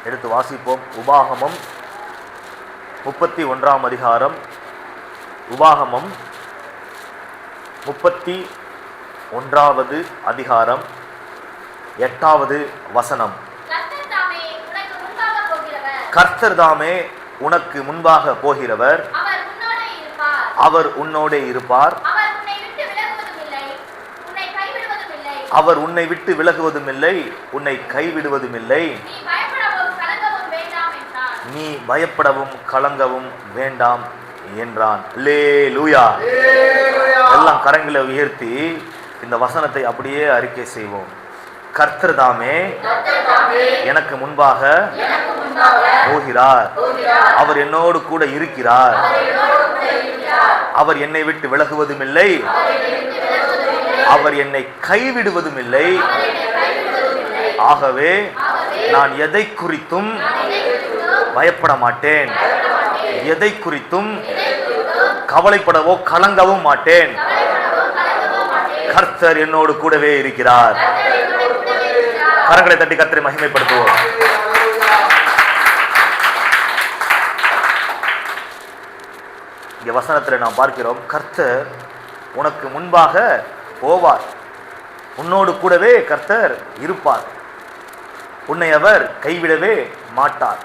எடுத்து வாசிப்போம். உபாகமம் 31ஆம் அதிகாரம். உபாகமம் 31வது அதிகாரம் 8வது வசனம். கர்த்தர் தாமே உனக்கு முன்பாக போகிறவர், அவர் உன்னோடே இருப்பார், அவர் உன்னை விட்டு விலகுவதும் இல்லை, உன்னை கைவிடுவதும் இல்லை. நீ பயப்படவும் கலங்கவும் வேண்டாம் என்றான். அல்லேலூயா. எல்லாம் கரங்களை உயர்த்தி இந்த வசனத்தை அப்படியே அறிக்கை செய்வோம். கர்த்தர் தாமே எனக்கு முன்பாக போகிறார், அவர் என்னோடு கூட இருக்கிறார், அவர் என்னை விட்டு விலகுவதும் இல்லை, அவர் என்னை கைவிடுவதும் இல்லை. ஆகவே நான் எதை குறித்தும் பயப்பட மாட்டேன், எதை குறித்தும் கவலைப்படவோ கலங்கவும் மாட்டேன். கர்த்தர் என்னோடு கூடவே இருக்கிறார். கரங்களை தட்டி கர்த்தரை மகிமைப்படுத்துவோம். இங்க வசனத்தில் நாம் பார்க்கிறோம், கர்த்தர் உனக்கு முன்பாக போவார், உன்னோடு கூடவே கர்த்தர் இருப்பார், உன்னை அவர் கைவிடவே மாட்டார்.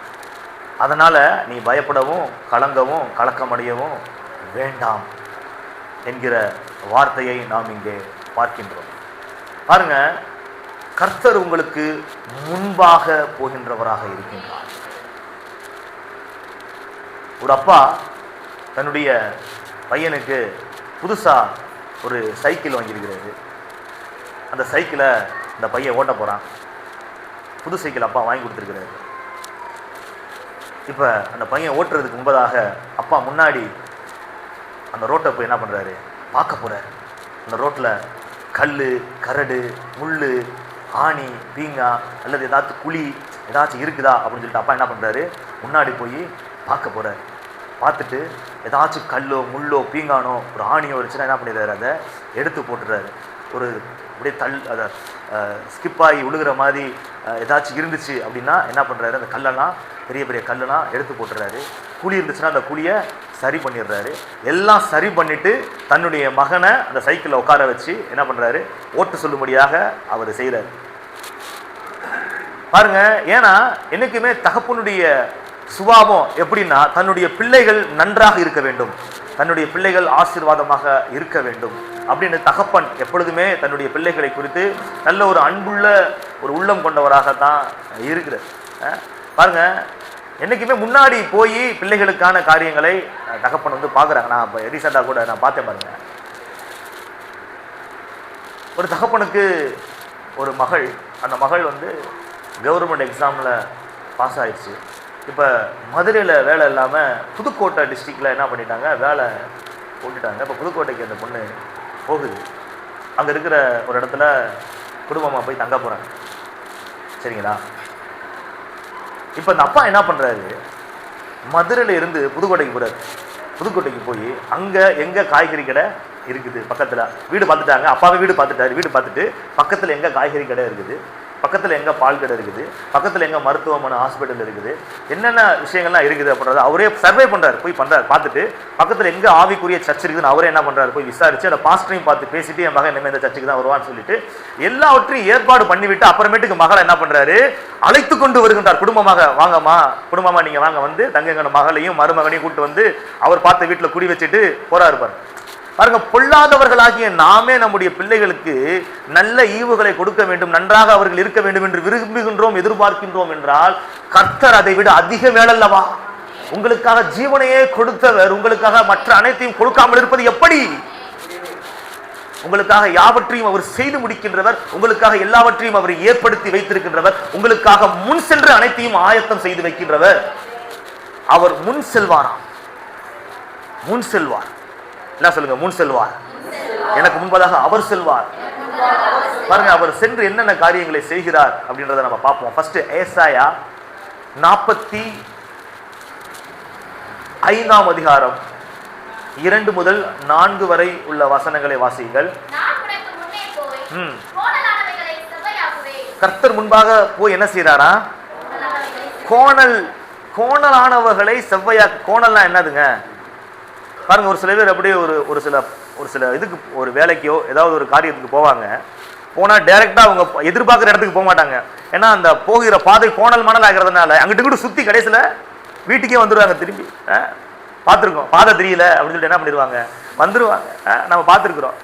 அதனால நீ பயப்படவும் கலங்கவும் கலக்கமடையவும் வேண்டாம் என்கிற வார்த்தையை நாம் இங்கே பார்க்கின்றோம். பாருங்க, கர்த்தர் உங்களுக்கு முன்பாக போகின்றவராக இருக்கின்றார். ஒரு அப்பா தன்னுடைய பையனுக்கு புதுசா ஒரு சைக்கிள் வாங்கியிருக்கிறாரு. அந்த சைக்கிளை இந்த பையன் ஓட்ட போறான். புது சைக்கிள் அப்பா வாங்கி கொடுத்துருக்கிறாரு. இப்போ அந்த பையன் ஓட்டுறதுக்கு முன்பதாக அப்பா முன்னாடி அந்த ரோட்டை போய் என்ன பண்ணுறாரு, பார்க்க போகிறார். அந்த ரோட்டில் கல், கரடு, முள், ஆணி, பீங்காய் அல்லது ஏதாச்சும் குழி ஏதாச்சும் இருக்குதா அப்படின்னு சொல்லிட்டு அப்பா என்ன பண்ணுறாரு, முன்னாடி போய் பார்க்க போகிறார். பார்த்துட்டு ஏதாச்சும் கல்லோ முள்ளோ பீங்கானோ ஒரு ஆணியோ இருந்துச்சுன்னா என்ன பண்ணிடுறாரு, அதை எடுத்து போட்டுறாரு. ஒரு அப்படியே அதை ஸ்கிப்பாகி விழுகிற மாதிரி ஏதாச்சும் இருந்துச்சு அப்படின்னா என்ன பண்ணுறாரு, அந்த கல்லெல்லாம் பெரிய பெரிய கல்லெல்லாம் எடுத்து போட்டுறாரு. குழி இருந்துச்சுன்னா அந்த குழியை சரி பண்ணிடுறாரு. எல்லாம் சரி பண்ணிவிட்டு தன்னுடைய மகனை அந்த சைக்கிளில் உட்கார வச்சு என்ன பண்ணுறாரு, ஓட்டு சொல்லும்படியாக அவர் செய்கிறார். பாருங்க, ஏன்னா என்றைக்குமே தகப்பனுடைய சுபாவம் எப்படின்னா தன்னுடைய பிள்ளைகள் நன்றாக இருக்க வேண்டும், தன்னுடைய பிள்ளைகள் ஆசீர்வாதமாக இருக்க வேண்டும் அப்படின்னு தகப்பன் எப்பொழுதுமே தன்னுடைய பிள்ளைகளை குறித்து நல்ல ஒரு அன்புள்ள ஒரு உள்ளம் கொண்டவராகத்தான் இருக்கிறார். பாருங்க, என்றைக்குமே முன்னாடி போய் பிள்ளைகளுக்கான காரியங்களை தகப்பன் வந்து பார்க்குறாங்க. நான் இப்போ ரீசெண்டாக கூட நான் பார்த்தேன். பாருங்க, ஒரு தகப்பனுக்கு ஒரு மகள், அந்த மகள் வந்து கவர்மெண்ட் எக்ஸாமில் பாஸ் ஆயிடுச்சு. இப்போ மதுரையில் வேலை இல்லாமல் புதுக்கோட்டை டிஸ்ட்ரிக்டில் என்ன பண்ணிட்டாங்க, வேலை போட்டுட்டாங்க. இப்போ புதுக்கோட்டைக்கு அந்த பொண்ணு போகுது. அங்கே இருக்கிற ஒரு இடத்துல குடும்பமாக போய் தங்க போகிறாங்க. சரிங்களா? இப்போ அந்த அப்பா என்ன பண்ணுறாரு, மதுரையில் இருந்து புதுக்கோட்டைக்கு போகிறாரு. புதுக்கோட்டைக்கு போய் அங்கே எங்கே காய்கறி கடை இருக்குது பக்கத்தில், வீடு பார்த்துட்டாங்க. அப்பாவே வீடு பார்த்துட்டாரு. வீடு பார்த்துட்டு பக்கத்தில் எங்கே காய்கறி கடை இருக்குது, பக்கத்தில் எங்கே பால் கடை இருக்குது, பக்கத்தில் எங்கே மருத்துவமனை ஹாஸ்பிட்டல் இருக்குது, என்னென்ன விஷயங்கள்லாம் இருக்குது அப்படின்றத அவரே சர்வே பண்ணுறாரு. போய் பண்ணுறாரு. பார்த்துட்டு பக்கத்தில் எங்கே ஆவிக்குரிய சர்ச் இருக்குதுன்னு அவரே என்ன பண்ணுறாரு, போய் விசாரித்து அந்த பாஸ்டரையும் பார்த்து பேசிட்டு என் மகன் இனிமேல் இந்த சர்ச்சுக்கு தான் வருவான்னு சொல்லிட்டு எல்லாவற்றையும் ஏற்பாடு பண்ணிவிட்டு அப்புறமேட்டுக்கு மகளை என்ன பண்ணுறாரு, அழைத்து கொண்டு வருகின்றார். குடும்பமாக வாங்கம்மா, குடும்பமாக நீங்கள் வாங்க, வந்து தங்கங்கன மகளையும் மருமகனையும் கூப்பிட்டு வந்து அவர் பார்த்த வீட்டில் குடி வச்சுட்டு போறாரு. பாருங்க, பொல்லாதவர்களாகிய நாமே நம்முடைய பிள்ளைகளுக்கு நல்ல ஈவுகளை கொடுக்க வேண்டும், நன்றாக அவர்கள் இருக்க வேண்டும் என்று விரும்புகின்றோம், எதிர்பார்க்கின்றோம் என்றால் கர்த்தர் அதை விட அதிக மேலல்லவா? உங்களுக்காக ஜீவனையே கொடுத்தவர் உங்களுக்காக மற்ற அனைத்தையும் கொடுக்காமல் இருப்பது எப்படி? உங்களுக்காக யாவற்றையும் அவர் செய்து முடிக்கின்றவர், உங்களுக்காக எல்லாவற்றையும் அவர் ஏற்படுத்தி வைத்திருக்கின்றவர், உங்களுக்காக முன் சென்று அனைத்தையும் ஆயத்தம் செய்து வைக்கின்றவர். அவர் முன் செல்வாராம். முன் செல்வார். என்ன சொல்லுங்க? முன் செல்வார். எனக்கு முன்பதாக அவர் செல்வார். பாருங்க, அவர் சென்று என்னென்ன காரியங்களை செய்கிறார் அப்படின்றத நம்ம பார்ப்போம். ஃபர்ஸ்ட் ஏசாயா 45ஆம் அதிகாரம் 2 முதல் 4 வரை உள்ள வசனங்களை வாசியுங்கள். கர்த்தர் முன்பாக போய் என்ன செய்யறாரா? கோணலானவர்களை கோணல்னா என்னதுங்க பாருங்க. ஒரு சில பேர் அப்படியே ஒரு சில இதுக்கு ஒரு வேலைக்கோ ஏதாவது ஒரு காரியத்துக்கு போவாங்க. போனால் டைரெக்டாக அவங்க எதிர்பார்க்குற இடத்துக்கு போக மாட்டாங்க. ஏன்னா அந்த போகிற பாதை கோணல் மணல் ஆகிறதுனால அங்கிட்டு இங்கிட்டு சுற்றி கடைசியில் வீட்டுக்கே வந்துடுவாங்க. திரும்பி பார்த்துருக்கோம், பாதை தெரியல அப்படின்னு சொல்லிட்டு என்ன பண்ணிடுவாங்க, வந்துடுவாங்க. நம்ம பார்த்துருக்குறோம்.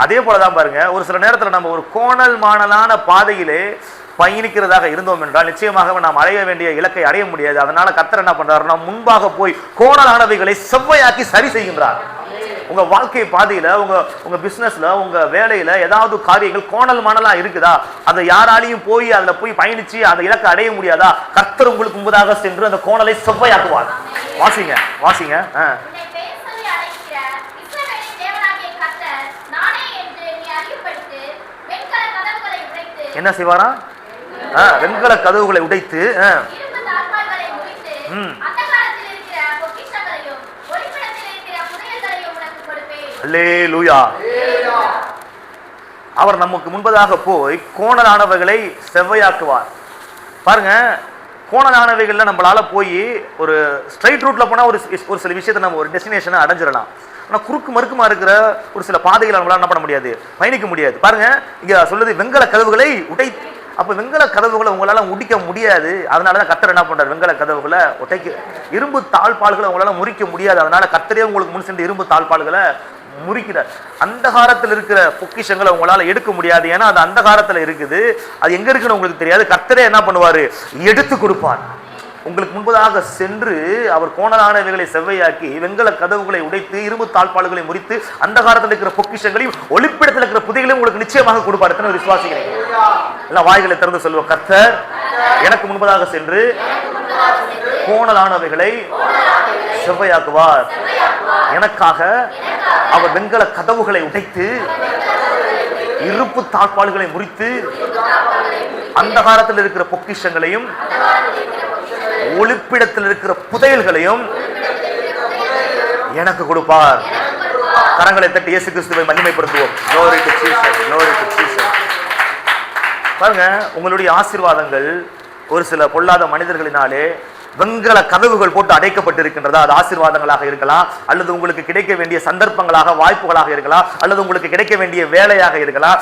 அதே போல தான் பாருங்க, ஒரு சில நேரத்தில் நம்ம ஒரு கோணல் மாணலான பாதையிலே பயணிக்கிறதாக இருந்தோம் என்றால் நிச்சயமாக நாம் அடைய வேண்டிய இலக்கை அடைய முடியாது. அதனால கர்த்தர் என்ன பண்றாருன்னா முன்பாக போய் கோணலானவைகளை செவ்வையாக்கி சரி செய்கின்றார். உங்க வாழ்க்கை பாதையில உங்க பிசினஸ்ல உங்க வேலையில ஏதாவது காரியங்கள் கோணல் மாணலா இருக்குதா, அதை யாராலையும் போய் அதுல போய் பயணிச்சு அந்த இலக்கை அடைய முடியாதா, கர்த்தர் உங்களுக்கு முன்பதாக சென்று அந்த கோணலை செவ்வையாக்குவார். வாசிங்க வாசிங்க. என்ன செய்வாரா? வெண்கல கதவுகளை உடைத்து அல்லேலூயா. அவர் நமக்கு முன்பதாக போய் கோணலானவைகளை செவ்வையாக்குவார். பாருங்க, கோணலானவைகள்ல நம்மளால போய் ஒரு ஸ்ட்ரைட் ரூட்ல போனா ஒரு சில விஷயத்தை நம்ம ஒரு டெஸ்டினேஷனை அடைஞ்சிடலாம். ஆனா குறுக்கு மறுக்குமா இருக்கிற ஒரு சில பாதைகளை நம்மளால என்ன பண்ண முடியாது, பயணிக்க முடியாது. பாருங்க, இங்க சொல்றது வெண்கல கதவுகளை உடைத்து. அப்ப வெண்கல கதவுகளை உங்களால முடிக்க முடியாது. அதனாலதான் கர்த்தர் என்ன பண்றாரு, வெண்கல கதவுகளை உடைக்க. இரும்பு தாழ்பால்களை உங்களால முறிக்க முடியாது. அதனால கர்த்தரே உங்களுக்கு முன் சென்று இரும்பு தாழ்பால்களை முறிக்கிறார். அந்தகாரத்தில் இருக்கிற பொக்கிஷங்களை உங்களால எடுக்க முடியாது. ஏன்னா அது அந்தகாரத்துல இருக்குது. அது எங்க இருக்குன்னு உங்களுக்கு தெரியாது. கர்த்தரே என்ன பண்ணுவாரு, எடுத்து கொடுப்பார். உங்களுக்கு முன்பதாக சென்று அவர் கோணலானவைகளை செவ்வையாக்கி வெண்கல கதவுகளை உடைத்து இரும்பு தாழ்பால்களை முறித்து அந்தகாரத்தில் இருக்கிற பொக்கிஷங்களையும் ஒளிப்பிடத்தில் இருக்கிற புதைகளையும் உங்களுக்கு நிச்சயமாக கொடுப்பார். எத்தனை விசுவாசிக்கிறேன்? எல்லாம் வாய்களை திறந்து சொல்லுவோம், கர்த்தர் எனக்கு முன்பதாக சென்று கோணலானவைகளை செவ்வையாக்குவார். எனக்காக அவர் வெண்கல கதவுகளை உடைத்து இருப்பு தாழ்பால்களை முறித்து அந்தகாரத்தில் இருக்கிற பொக்கிஷங்களையும் ஒளிப்பிடத்தில் இருக்கிற புதையல்களையும் எனக்கு கொடுப்பார். கரங்களை தட்டி இயேசு கிறிஸ்துவை மகிமைப்படுத்துவோம். Glory to Jesus, glory to Jesus. பாருங்க, உங்களுடைய ஆசீர்வாதங்கள் ஒரு சில பொல்லாத மனிதர்களினாலே வெண்கல கதவுகள் போட்டு அடைக்கப்பட்டிருக்கின்றதா? அது ஆசீர்வாதங்களாக இருக்கலாம், அல்லது உங்களுக்கு கிடைக்க வேண்டிய சந்தர்ப்பங்களாக வாய்ப்புகளாக இருக்கலாம், அல்லது உங்களுக்கு கிடைக்க வேண்டிய வேலையாக இருக்கலாம்,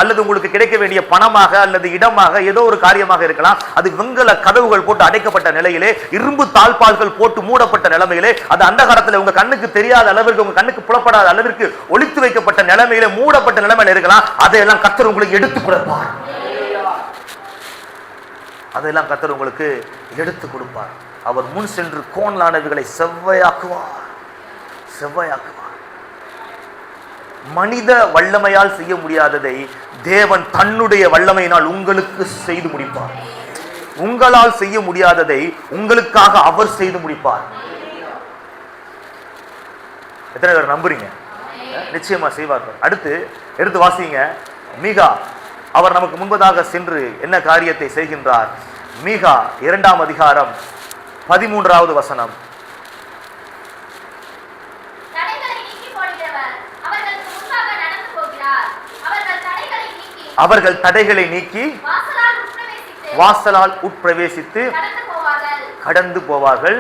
அல்லது உங்களுக்கு கிடைக்க வேண்டிய பணமாக அல்லது இடமாக ஏதோ ஒரு காரியமாக இருக்கலாம். அது வெண்கல கதவுகள் போட்டு அடைக்கப்பட்ட நிலையிலே, இரும்பு தாழ்பால்கள் போட்டு மூடப்பட்ட நிலைமையிலே, அது அந்த காலத்தில் உங்க கண்ணுக்கு தெரியாத அளவிற்கு, உங்க கண்ணுக்கு புலப்படாத அளவிற்கு ஒளித்து வைக்கப்பட்ட நிலைமையிலே, மூடப்பட்ட நிலைமையில இருக்கலாம். அதையெல்லாம் கர்த்தர் உங்களுக்கு எடுத்து கொடுப்பார். அதெல்லாம் கர்த்தர் உங்களுக்கு எடுத்து கொடுப்பார். அவர் முன் சென்று கோணலானவைகளை செவ்வையாக்குவார். மனித வல்லமையால் செய்ய முடியாததை தேவன் தன்னுடைய வல்லமையினால் உங்களுக்கு செய்து முடிப்பார். உங்களால் செய்ய முடியாததை உங்களுக்காக அவர் செய்து முடிப்பார். எத்தனை பேர் நம்புறீங்க? நிச்சயமா செய்வார்கள். எடுத்து வாசிங்க. மீகா அவர் நமக்கு முன்பதாக சென்று என்ன காரியத்தை செய்கின்றார்? மீகா 2ஆம் அதிகாரம் 13வது வசனம். அவர்கள் தடைகளை நீக்கி வாசலால் உட்பிரவேசித்து கடந்து போவார்கள்.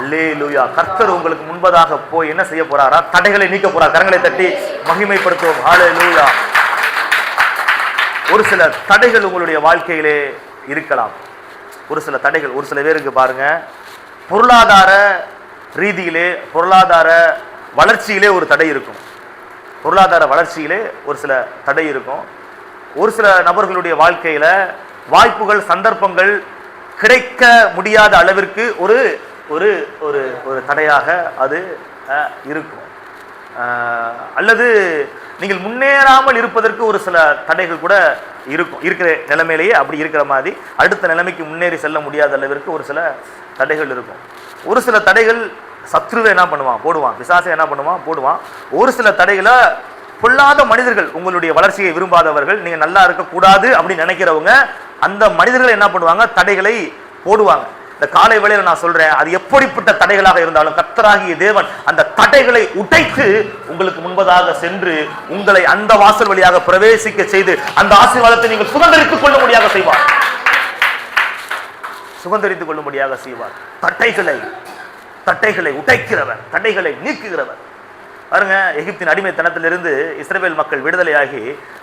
அல்லேலூயா. கர்த்தர் உங்களுக்கு முன்பதாக போய் என்ன செய்ய போறாரா? தடைகளை நீக்க போறார். கரங்களை தட்டி மகிமைப்படுத்துவோம். ஹல்லேலூயா. ஒரு சில தடைகள் உங்களுடைய வாழ்க்கையிலே இருக்கலாம். ஒரு சில தடைகள் ஒரு சில பேருக்கு பாருங்க, பொருளாதார ரீதியிலே, பொருளாதார வளர்ச்சியிலே ஒரு தடை இருக்கும். பொருளாதார வளர்ச்சியிலே ஒரு சில தடை இருக்கும். ஒரு சில நபர்களுடைய வாழ்க்கையில வாய்ப்புகள், சந்தர்ப்பங்கள் கிடைக்க முடியாத அளவிற்கு ஒரு ஒரு ஒரு ஒரு தடையாக அது இருக்கும். அல்லது நீங்கள் முன்னேறாமல் இருப்பதற்கு ஒரு சில தடைகள் கூட இருக்கும். இருக்கிற நிலைமையிலேயே அப்படி இருக்கிற மாதிரி அடுத்த நிலைமைக்கு முன்னேறி செல்ல முடியாத அளவிற்கு ஒரு சில தடைகள் இருக்கும். ஒரு சில தடைகள் சத்ருவை என்ன பண்ணுவான்? போடுவான். பிசாசை என்ன பண்ணுவான்? போடுவான். ஒரு சில தடைகளை பொல்லாத மனிதர்கள், உங்களுடைய வளர்ச்சியை விரும்பாதவர்கள், நீங்க நல்லா இருக்கக்கூடாது அப்படின்னு நினைக்கிறவங்க, அந்த மனிதர்கள் என்ன பண்ணுவாங்க? தடைகளை போடுவாங்க. இந்த காலை வேளையில நான் சொல்றேன், அது எப்படிப்பட்ட தடைகளாக இருந்தாலும் கர்த்தராகிய தேவன் அந்த தடைகளை உடைத்து உங்களுக்கு முன்பதாக சென்று உங்களை அந்த வாசல் வழியாக பிரவேசிக்க செய்து அந்த ஆசீர்வாதத்தை நீங்கள் சுதந்திரித்துக் கொள்ளும்படியாக செய்வார். சுதந்திரித்துக் கொள்ளும்படியாக செய்வார். தட்டைகளை உடைக்கிறவர், தடைகளை நீக்குகிறவர். பாருங்க, எகிப்தின் அடிமைத்தனத்திலிருந்து இஸ்ரவேல் மக்கள் விடுதலையாகி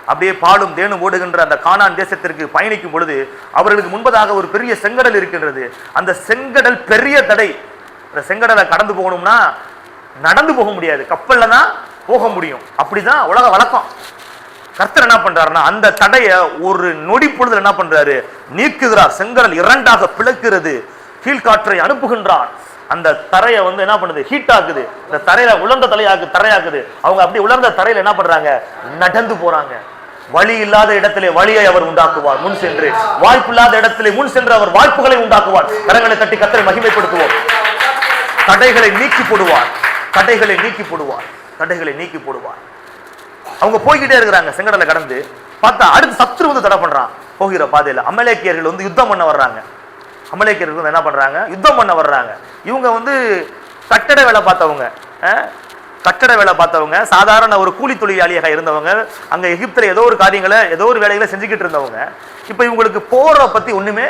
அப்படியே பாலும் தேனும் ஓடுகின்ற அந்த கானான் தேசத்திற்கு பயணிக்கும் பொழுது அவர்களுக்கு முன்பதாக ஒரு பெரிய செங்கடல் இருக்கின்றது. அந்த செங்கடல் பெரிய தடை. அந்த செங்கடலை கடந்து போகணும்னா நடந்து போக முடியாது, கப்பல்ல தான் போக முடியும். அப்படிதான் உலக வழக்கம். கர்த்தர் என்ன பண்றாருன்னா அந்த தடையை ஒரு நொடி பொழுதுல என்ன பண்றாரு, நீக்குகிறார். செங்கடல் இரண்டாக பிளக்கிறது. கீழ்காற்றை அனுப்புகின்றார். அந்த தரையை என்ன பண்ணுது, ஹீட் ஆகுது. இந்த தரையில உலர்ந்த தரையாக்குது. அவங்க அப்படி உலர்ந்த தரையில என்ன பண்றாங்க, நடந்து போறாங்க. வழி இல்லாத இடத்திலே வழியை அவர் உண்டாக்குவார் முன் சென்று, வாய்ப்பு இல்லாத இடத்திலே முன் சென்று அவர் வாய்ப்புகளை உண்டாக்குவார். கரங்களை தட்டி கர்த்தரை மகிமைப்படுத்துவோம். தடைகளை நீக்கி போடுவார். அவங்க போய்கிட்டே இருக்கிறாங்க. செங்கடலை கடந்து பார்த்தா அடுத்து சத்ரு தடை பண்றான். போகிற பாதையில அமலேக்கியர்கள் யுத்தம் பண்ண வர்றாங்க. அமலேக்கியர்கள் என்ன பண்றாங்க, யுத்தம் பண்ண வர்றாங்க. இவங்க கட்டட வேலை பார்த்தவங்க, சாதாரண ஒரு கூலி தொழிலாளியாக இருந்தவங்க. அங்க எகிப்தில் ஏதோ ஒரு வேலைகளை செஞ்சுக்கிட்டு இருந்தவங்க. இப்ப இவங்களுக்கு போற பத்தி ஒண்ணுமே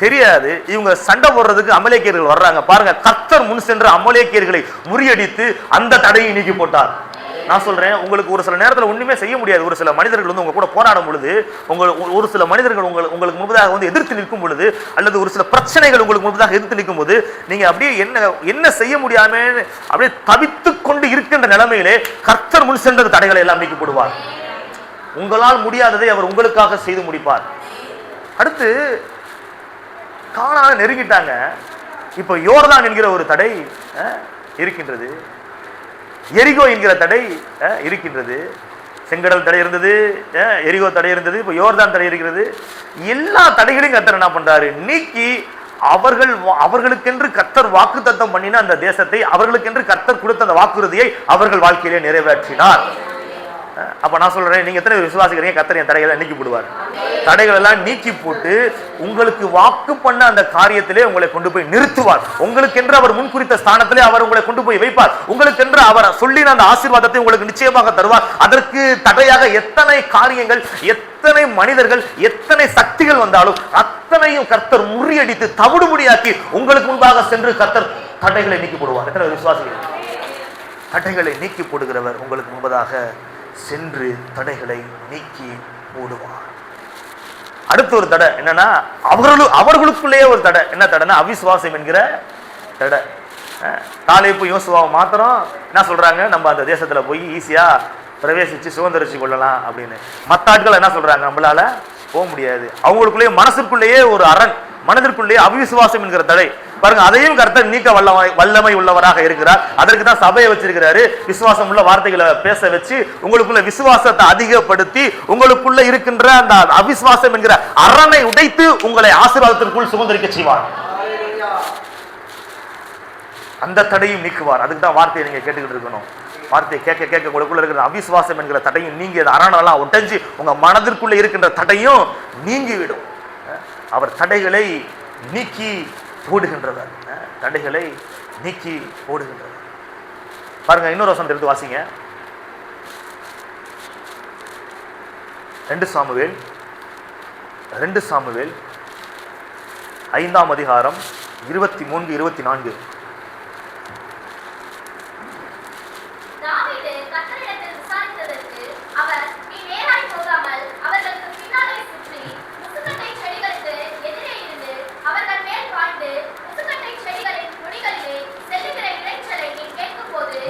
தெரியாது. இவங்க சண்டை போடுறதுக்கு அமலேக்கியர்கள் வர்றாங்க. பாருங்க, கர்த்தர் முன் சென்ற அமலேக்கியர்களை முறியடித்து அந்த தடையை நீக்கி போட்டார். நான் சொல்றேன், உங்களுக்கு ஒரு சில நேரத்தில் ஒண்ணுமே செய்ய முடியாது. ஒரு சில மனிதர்கள் உங்க கூட போராடும் பொழுது, ஒரு சில மனிதர்கள் உங்களுக்கு முன்பதாக எதிர்த்து நிற்கும் பொழுது, அல்லது ஒரு சில பிரச்சனைகள் உங்களுக்கு முன்பதாக எதிர்த்து நிற்கும் போது, நீங்க அப்படியே என்ன செய்ய முடியாம அப்படியே தவித்துக் கொண்டு இருக்கின்ற நிலைமையிலே கர்த்தர் முன் சென்ற தடைகளை எல்லாம் நீக்கி போடுவார். உங்களால் முடியாததை அவர் உங்களுக்காக செய்து முடிப்பார். அடுத்து கானானை நெருங்கிட்டாங்க. இப்ப யோர்தான் என்கிற ஒரு தடை இருக்கின்றது. எரிகோ என்கிற தடை இருக்கின்றது. செங்கடல் தடை இருந்தது, எரிகோ தடை இருந்தது, இப்ப யோர்தான் தடை இருக்கிறது. எல்லா தடைகளையும் கர்த்தர் என்ன பண்றாரு, நீக்கி அவர்களுக்கென்று கர்த்தர் வாக்குத்தத்தம் பண்ணின அந்த தேசத்தை, அவர்களுக்கென்று கர்த்தர் கொடுத்த அந்த வாக்குறுதியை அவர்கள் வாழ்க்கையிலே நிறைவேற்றினார். அப்ப நான் சொல்றேன், நீங்க எத்தனை விசுவாசிக்கிறீங்க கர்த்தர் என் தடைகளை நீக்கி போடுவார்? தடைகள் எல்லாம் நீக்கி போட்டு உங்களுக்கு வாக்கு பண்ண அந்த காரியத்திலே உங்களை கொண்டு போய் நிறுத்துவார். உங்களுக்கென்று அவர் முன்குறித்த ஸ்தானத்திலே அவர் உங்களை கொண்டு போய் வைப்பார். உங்களுக்கென்று அவர் சொல்லின அந்த ஆசீர்வாதத்தை உங்களுக்கு நிச்சயமாக தருவார். அதற்கு தடையாக எத்தனை காரியங்கள், எத்தனை மனிதர்கள், எத்தனை சக்திகள் வந்தாலும் அத்தனையும் கர்த்தர் முறியடித்து தவிடுபடியாக்கி உங்களுக்கு முன்பாக சென்று கர்த்தர் தடைகளை நீக்கி போடுவார். எத்தனை விசுவாசிகள்? தடைகளை நீக்கி போடுகிறவர் உங்களுக்கு முன்பதாக சென்று தடைகளை நீக்கி போடுவார். அடுத்த ஒரு தடை என்னன்னா, அவர்களுக்குள்ளேயே ஒரு தடை. என்ன தடைன்னா, அவிசுவாசம் என்கிற தடை. காலேபு யோசுவாவை மாத்திரம் என்ன சொல்றாங்க, நம்ம அந்த தேசத்துல போய் ஈஸியா பிரவேசிச்சு சுதந்திரிச்சு கொள்ளலாம் அப்படின்னு. மற்ற ஆட்கள் என்ன சொல்றாங்க, நம்மளால போக முடியாது. அவங்களுக்குள்ளேயே மனசுக்குள்ளேயே ஒரு அரண், மனதிற்குள்ளேயே அவிசுவாசம் என்கிற தடை. பாருங்க, அதையும் கர்த்தர் நீக்க வல்லமை உள்ளவராக இருக்கிறார். அதற்கு தான் சபையை வச்சிருக்கிறாரு. விசுவாசம் உள்ள வார்த்தைகளை பேச வச்சு உங்களுக்குள்ள விசுவாசத்தை அதிகப்படுத்தி உங்களுக்குள்ள இருக்கின்ற அந்த அவிசுவாசம் என்கிற அரணை உடைத்து உங்களை ஆசீர்வாதத்திற்குள் சுதந்திரிக்க செய்வார். அந்த தடையும் நீக்குவார். அதுக்கு தான் வார்த்தையை நீங்க கேட்டுக்கிட்டு இருக்கணும். வார்த்தையை கேட்க கேட்க உங்களுக்குள்ள இருக்கிற அவிசுவாசம் என்கிற தடையும் நீங்கி, அரணெல்லாம் உடைஞ்சு உங்க மனதிற்குள்ள இருக்கின்ற தடையும் நீங்கிவிடும். அவர் தடைகளை நீக்கி போடுகின்றவர். தடைகளை நீக்கி போடுகின்றவர். பாருங்க, இன்னொரு வசனம் எடுத்து வாசிங்க. 2 சாமுவேல் 5ஆம் அதிகாரம் 23, 24.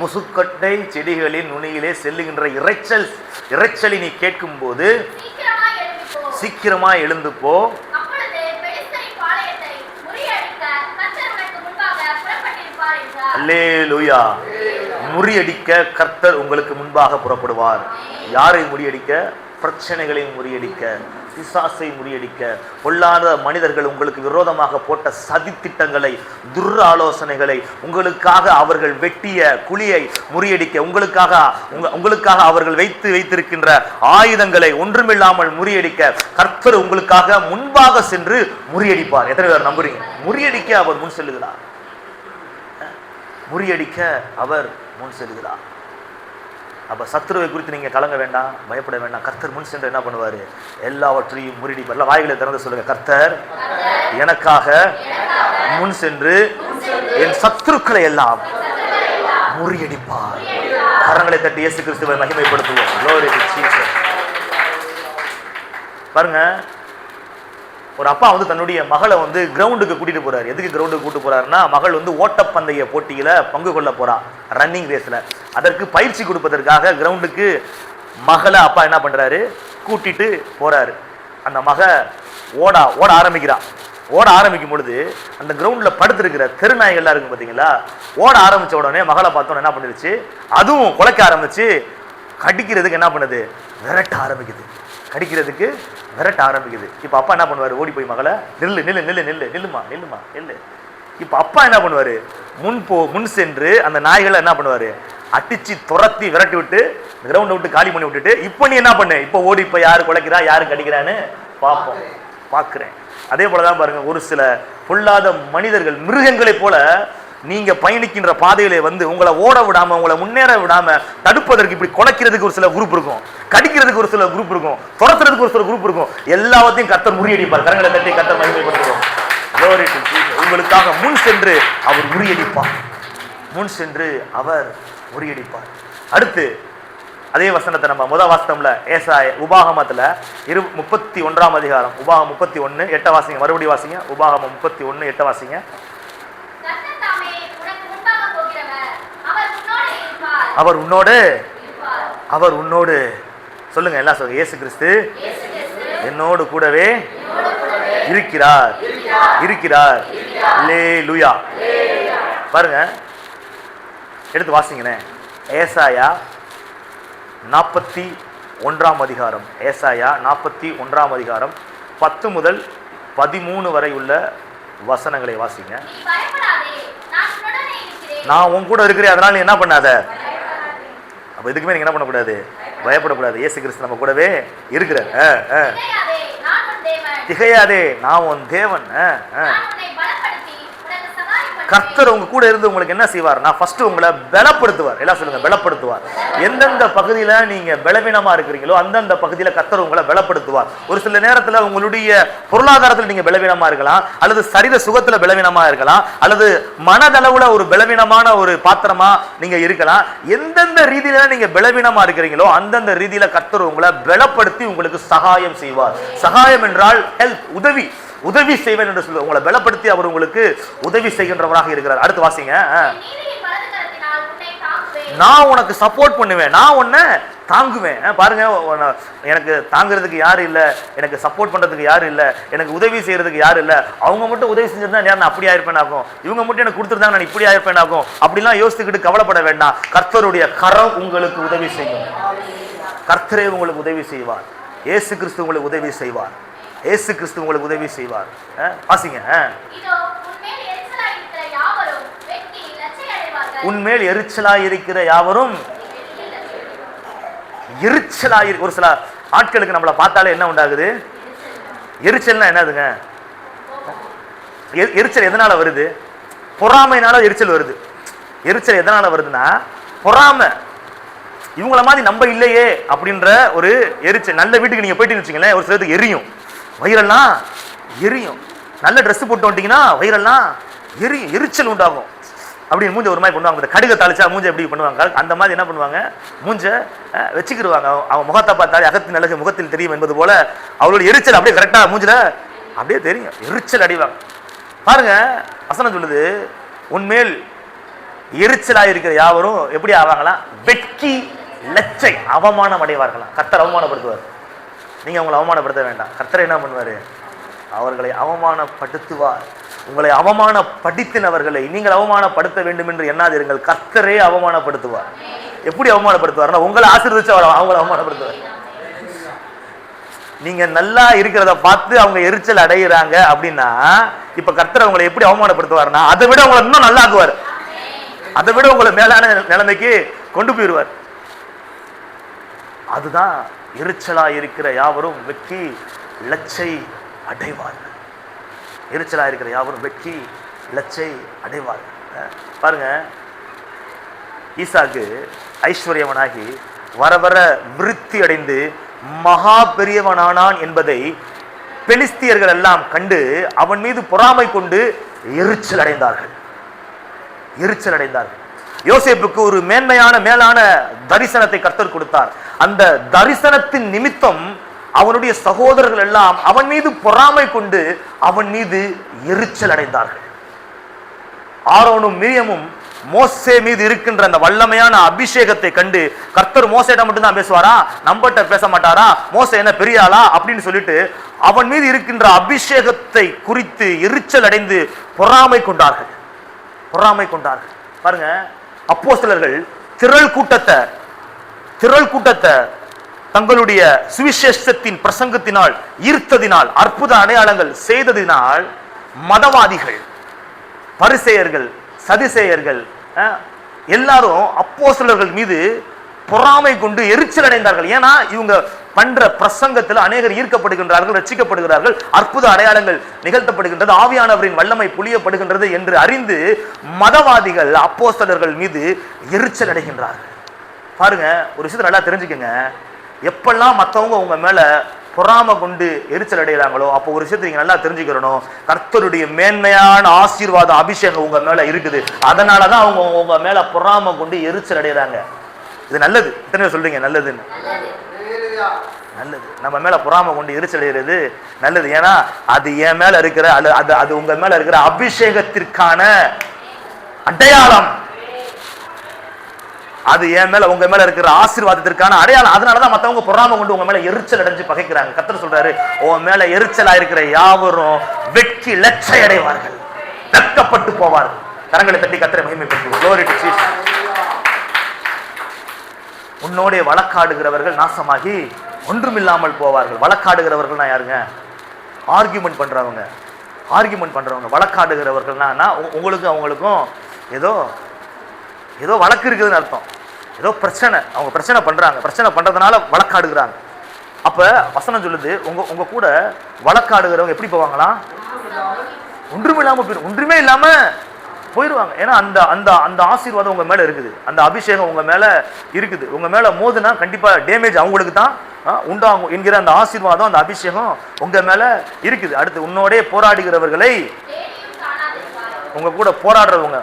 முசுக்கட்டை செடிகளின் நுனியிலே செல்லுகின்ற இறைச்சலை நீ கேட்கும் போது சீக்கிரமா எழுந்து போ. அல்லேலூயா. முறியடிக்க கர்த்தர் உங்களுக்கு முன்பாக புறப்படுவார். யாரை முறியடிக்க? பிரச்சனைகளை முறியடிக்க, பிசாசை முறியடிக்க, பொல்லாத மனிதர்கள் உங்களுக்கு விரோதமாக போட்ட சதி திட்டங்களை, துர் ஆலோசனைகளை, உங்களுக்காக அவர்கள் வெட்டிய குழியை முறியடிக்க, உங்களுக்காக அவர்கள் வைத்திருக்கின்ற ஆயுதங்களை ஒன்றுமில்லாமல் முறியடிக்க கர்த்தர் உங்களுக்காக முன்பாக சென்று முறியடிப்பார். எத்தனை பேர் நம்புறீங்க? முறியடிக்க அவர் முன் செல்லுகிறார். முறியடிக்க அவர் முன் செல்லுகிறார். அப்ப சத்துருவை குறித்து நீங்க கலங்க வேண்டாம், பயப்பட வேண்டாம். கர்த்தர் முன் சென்று என்ன பண்ணுவாரு? எல்லாவற்றையும் முறியடிப்பார். எல்லாம் வாய்களை திறந்து சொல்லுங்க, கர்த்தர் எனக்காக முன் சென்று என் சத்துருக்களை எல்லாம் முறியடிப்பார். கரங்களை தட்டி இயேசு கிறிஸ்துவை மகிமைப்படுத்துவோம். Glory to Jesus. பாருங்க, ஒரு அப்பா தன்னுடைய மகளை கிரவுண்டுக்கு கூட்டிட்டு போறாரு. எதுக்கு கிரவுண்டுக்கு கூட்டு போறாருன்னா, மகள் ஓட்டப்பந்தய போட்டியில பங்கு கொள்ள போறா, ரன்னிங் ரேஸ்ல. அதற்கு பயிற்சி கொடுப்பதற்காக கிரவுண்டுக்கு மகளை அப்பா என்ன பண்றாரு? கூட்டிட்டு போறாரு. அந்த மக ஓட ஆரம்பிக்கிறா. ஓட ஆரம்பிக்கும் பொழுது அந்த கிரவுண்ட்ல படுத்திருக்கிற தெருநாய்கள்லாம் இருக்கு பாத்தீங்களா, ஓட ஆரம்பிச்ச உடனே மகளை பார்த்தோன்னு என்ன பண்ணிருச்சு? அதுவும் குலைக்க ஆரம்பிச்சு கடிக்கிறதுக்கு என்ன பண்ணுது? விரட்ட ஆரம்பிக்குது. கடிக்கிறதுக்கு விரட்ட ஆரம்பிக்குது. இப்ப அப்பா என்ன பண்ணுவாரு? ஓடி போய் மகளை நில்லு நில்லு நில்லு நில்லு நில்லுமா நில்லுமா நில்லு. இப்ப அப்பா என்ன பண்ணுவாரு? முன் சென்று அந்த நாய்களை என்ன பண்ணுவாரு? அடிச்சு துரத்தி விரட்டி விட்டு கிரவுண்டை விட்டு காலி பண்ணி விட்டுட்டு, இப்ப நீ என்ன பண்ணு? இப்ப ஓடி இப்ப யாரு குலைக்கிறா, யாரு கடிக்கிறான்னு பாக்குறேன். அதே போலதான் பாருங்க, ஒரு சில பொல்லாத மனிதர்கள் மிருகங்களை போல நீங்க பயணிக்கின்ற பாதையிலே உங்களை ஓட விடாம, உங்களை முன்னேற விடாம தடுப்பதற்கு இப்படி குலைக்கிறதுக்கு ஒரு சில குரூப் இருக்கும், கடிக்கிறதுக்கு ஒரு சில குரூப் இருக்கும், துரத்துறதுக்கு ஒரு சில குரூப் இருக்கும். எல்லாத்தையும் கர்த்தர் முறியடிப்பார். கரங்களை தட்டி கர்த்தர் மகிமைப்படுத்துவோம். Glory to Jesus. உங்களுக்காக முன் சென்று அவர் முறியடிப்பார். முன் சென்று அவர் முறியடிப்பார். அடுத்து அதே வசனத்தை நம்ம முதல் வாசனம்ல உபாகமத்துல 31 அதிகாரம், உபாகம் 31 8 வாசிங்க. மறுபடியும் வாசிங்க. உபாகமம் 31 8 வாசிங்க. அவர் உன்னோடு சொல்லுங்க, எல்லாம் சொல்லுங்க. இயேசு கிறிஸ்து என்னோடு கூடவே இருக்கிறார். அல்லேலூயா. பாருங்க, எடுத்து வாசிங்கனே. ஏசாயா 41 அதிகாரம். ஏசாயா 41 அதிகாரம் 10 முதல் 13 வரை உள்ள வசனங்களை வாசிங்க. நான் உன் கூட இருக்கிறேன், அதனால நீ என்ன பண்ணாத. அப்ப இதுக்குமே நீங்க என்ன பண்ணக்கூடாது? பயப்படக்கூடாது. இயேசு கிறிஸ்து நம்ம கூடவே இருக்கிறார். திகையாதே, நான் உன் தேவன். கர்த்தர் உங்க கூட இருந்து உங்களுக்கு என்ன செய்வார்? நான் ஃபர்ஸ்ட் உங்களை பலப்படுத்துவார். எல்லாம் சொல்லுங்க, பலப்படுத்துவார். எந்தெந்த பகுதியில நீங்க பலவீனமா இருக்கிறீங்களோ அந்தந்த பகுதியில கர்த்தர் உங்களை பலப்படுத்துவார். ஒரு சில நேரத்துல உங்களுடைய பொருளாதாரத்தில் நீங்க பலவீனமா இருக்கலாம், அல்லது சரீர சுகத்துல பலவீனமா இருக்கலாம், அல்லது மனதளவுல ஒரு பலவீனமான ஒரு பாத்திரமா நீங்க இருக்கலாம். எந்தெந்த ரீதியில நீங்க பலவீனமா இருக்கிறீங்களோ அந்தந்த ரீதியில கர்த்தர் உங்களை பலப்படுத்தி உங்களுக்கு சகாயம் செய்வார். சகாயம் என்றால் ஹெல்ப், உதவி செய்வேன் என்று சொல்லுவார். உங்களை பலப்படுத்தி அவர் உங்களுக்கு உதவி செய்கின்றவராக இருக்கிறார். அடுத்து வாசிங்க. நான் உனக்கு சப்போர்ட் பண்ணுவேன், நான் உன்னை தாங்குவேன். பாருங்க, எனக்கு தாங்குறதுக்கு யாரும் இல்லை, எனக்கு சப்போர்ட் பண்றதுக்கு யாரும் இல்லை, எனக்கு உதவி செய்யறதுக்கு யாரும் இல்லை. அவங்க மட்டும் உதவி செஞ்சிருந்தா நான் அப்படி ஆயிருப்பேன் ஆகும், இவங்க மட்டும் எனக்கு கொடுத்துருந்தாங்க நான் இப்படி ஆயிருப்பேன் ஆகும், அப்படிலாம் யோசித்துக்கிட்டு கவலைப்பட வேண்டாம். கர்த்தருடைய கரம் உங்களுக்கு உதவி செய்யும். கர்த்தரே உங்களுக்கு உதவி செய்வார். இயேசு கிறிஸ்து உங்களுக்கு உதவி செய்வார். இயேசு கிறிஸ்து உங்களுக்கு உதவி செய்வார். வாசிங்க. உன்மேல் எரிச்சலாய் இருக்கிற யாவரும் ஒரு சில ஆட்களுக்கு நம்மளை பார்த்தாலே என்ன உண்டாகுது? எரிச்சல்னா என்னதுங்க? எரிச்சல் எதனால வருது? பொறாமைனால எரிச்சல் வருது. எரிச்சல் எதனால வருதுன்னா பொறாமை. இவங்கள மாதிரி நம்ம இல்லையே அப்படின்ற ஒரு எரிச்சல். நல்ல வீட்டுக்கு நீங்க போயிட்டு வச்சுங்களேன், ஒரு சிலருக்கு எரியும், வயிறெல்லாம் எரியும். நல்ல ட்ரெஸ் போட்டு வந்துட்டீங்கன்னா வயிறெல்லாம் எரியும், எரிச்சல் உண்டாகும். அப்படின்னு மூஞ்ச ஒரு மாதிரி பண்ணுவாங்க. இந்த கடுகை தாளிச்சா மூஞ்ச எப்படி பண்ணுவாங்க, அந்த மாதிரி என்ன பண்ணுவாங்க? மூஞ்ச வச்சுக்கிடுவாங்க. அவங்க முகத்தை பார்த்தாலே அகத்தின் அழகு முகத்தில் தெரியும் என்பது போல அவங்களோட எரிச்சல் அப்படியே கரெக்டா மூஞ்சில அப்படியே தெரியும், எரிச்சல் அடிவாங்க. பாருங்க, வசனம் சொல்லுது, உன்மேல் எரிச்சலாக இருக்கிற யாவரும் எப்படி ஆவாங்களாம்? வெட்கி லச்சை அவமானம் அடைவார்களாம். கர்த்தர் அவமானப்படுத்துவார். நீங்க அவங்களை அவமானப்படுத்த வேண்டாம். கர்த்தர் என்ன பண்ணுவாரு? அவர்களை அவமானப்படுத்துவார். உங்களை அவமானப்படுத்தினவர்களை நீங்கள் அவமானப்படுத்த வேண்டும் என்று எண்ணாதீர்கள். கர்த்தரே அவமானப்படுத்துவார். எப்படி அவமானப்படுத்துவார்னா, உங்களை ஆசீர்வதிச்சு அவங்களை அவமானப்படுத்துவார். நீங்க நல்லா இருக்கிறத பார்த்து அவங்க எரிச்சல் அடைகிறாங்க அப்படின்னா, இப்ப கர்த்தர் அவங்களை எப்படி அவமானப்படுத்துவார்னா, அதை விட உங்களை இன்னும் நல்லா ஆக்குவார், அதை விட உங்களை மேலான நிலைமைக்கு கொண்டு போயிடுவார். அதுதான் எரிச்சலா இருக்கிற யாவரும் வெற்றி லட்சை அடைவார்கள். எரிச்சலா இருக்கிற யாவரும் வெற்றி லட்சை அடைவார்கள். பாருங்க, ஈசாக்கு ஐஸ்வர்யவனாகி வர வர விருத்தி அடைந்து மகா பெரியவனானான் என்பதை பெலிஸ்தியர்கள் எல்லாம் கண்டு அவன் மீது பொறாமை கொண்டு எரிச்சல் அடைந்தார்கள். எரிச்சல் அடைந்தார்கள். யோசேப்புக்கு ஒரு மேலான தரிசனத்தை கர்த்தர் கொடுத்தார். அந்த தரிசனத்தின் நிமித்தம் அவனுடைய சகோதரர்கள் எல்லாம் அவன் மீது பொறாமை கொண்டு அவன் மீது எரிச்சல் அடைந்தார்கள். ஆரோனும் மிரியமும் மோசே மீது இருக்கின்ற அந்த வல்லமையான அபிஷேகத்தை கண்டு, கர்த்தர் மோசேட்ட மட்டும்தான் பேசுவாரா, நம்மகிட்ட பேச மாட்டாரா, மோசே என்ன பெரிய ஆளா அப்படின்னு சொல்லிட்டு அவன் மீது இருக்கின்ற அபிஷேகத்தை குறித்து எரிச்சல் அடைந்து பொறாமை கொண்டார்கள். பொறாமை கொண்டார்கள். பாருங்க, அப்போஸ்தலர்கள் திரள் கூட்டத்தை தங்களுடைய சுவிசேஷத்தின் பிரசங்கத்தினால் ஈர்த்ததினால், அற்புத அடையாளங்கள் செய்ததினால் மதவாதிகள், பரிசேயர்கள், சதுசேயர்கள் எல்லாரும் அப்போஸ்தலர்கள் மீது பொறாமை கொண்டு எரிச்சல் அடைந்தார்கள். ஏன்னா இவங்க பண்ற பிரசங்கத்தில் அநேகர் ஈர்க்கப்படுகின்றார்கள், ரட்சிக்கப்படுகிறார்கள், அற்புத அடையாளங்கள் நிகழ்த்தப்படுகின்றது, ஆவியானவரின் வல்லமை புளியப்படுகின்றது என்று அறிந்து மதவாதிகள் அப்போஸ்தலர்கள் மீது எரிச்சல் அடைகின்றார்கள். பாருங்க, ஒரு விஷயத்தை நல்லா தெரிஞ்சுக்கங்க. எப்பெல்லாம் மற்றவங்க உங்க மேல பொறாமை கொண்டு எரிச்சல் அடைகிறாங்களோ அப்போ ஒரு விஷயத்தை நீங்க நல்லா தெரிஞ்சுக்கிறணும், கர்த்தருடைய மேன்மையான ஆசீர்வாதம் அபிஷேகம் உங்க மேல இருக்குது. அதனாலதான் அவங்க உங்க மேல பொறாமை கொண்டு எரிச்சல் அடைகிறாங்க. இது நல்லது. எத்தனை சொல்றீங்க நல்லதுன்னு? நல்லது. நம்ம மேல பொறாமை கொண்டு எரிச்சல் அடைகிறது நல்லது. ஏன்னா அது என் மேல இருக்கிற அது உங்க மேல இருக்கிற அபிஷேகத்திற்கான அடையாளம். அது என் மேல உங்க மேல இருக்கிற ஆசீர்வாதத்திற்கான அடையாளம். அதனாலதான் மத்தவங்க பொறாமை கொண்டு உங்க மேல எரிச்சல் அடைஞ்சு பகைக்கிறாங்க. கர்த்தர் சொல்றாரு, உன் மேல எரிச்சலா இருக்கிற யாவரும் வெற்றி லட்சை அடைவார்கள், வெட்கப்பட்டு போவார்கள். கரங்களை தட்டி கர்த்தரை மகிமைப்படுத்துவோம். Glory to Jesus. உன்னோட வழக்காடுகிறவர்கள் நாசமாகி ஒன்றுமில்லாமல் போவார்கள். வழக்காடுகிறவர்கள்னா யாருங்க? ஆர்கியூமெண்ட் பண்றவங்க. வழக்காடுகிறவர்கள்னா உங்களுக்கு அவங்களுக்கும் ஏதோ வழக்கு இருக்குதுன்னு அர்த்தம். ஏதோ பிரச்சனை, அவங்க பிரச்சனை பண்றாங்க, பிரச்சனை பண்றதுனால வழக்காடுகிறாங்க. அப்ப வசனம் சொல்லுது, உங்க கூட வழக்காடுகிறவங்க எப்படி போவாங்களா? ஒன்றுமே இல்லாம போயிடுவாங்க. ஏன்னா அந்த அந்த அந்த ஆசீர்வாதம் உங்க மேல இருக்குது, அந்த அபிஷேகம் உங்க மேல இருக்குது. உங்க மேல மோதுனா கண்டிப்பா டேமேஜ் அவங்களுக்கு தான் உண்டாகும் என்கிற அந்த ஆசீர்வாதம், அந்த அபிஷேகம் உங்க மேல இருக்குது. அடுத்து, உன்னோட போராடுகிறவர்களை, உங்க கூட போராடுறவங்க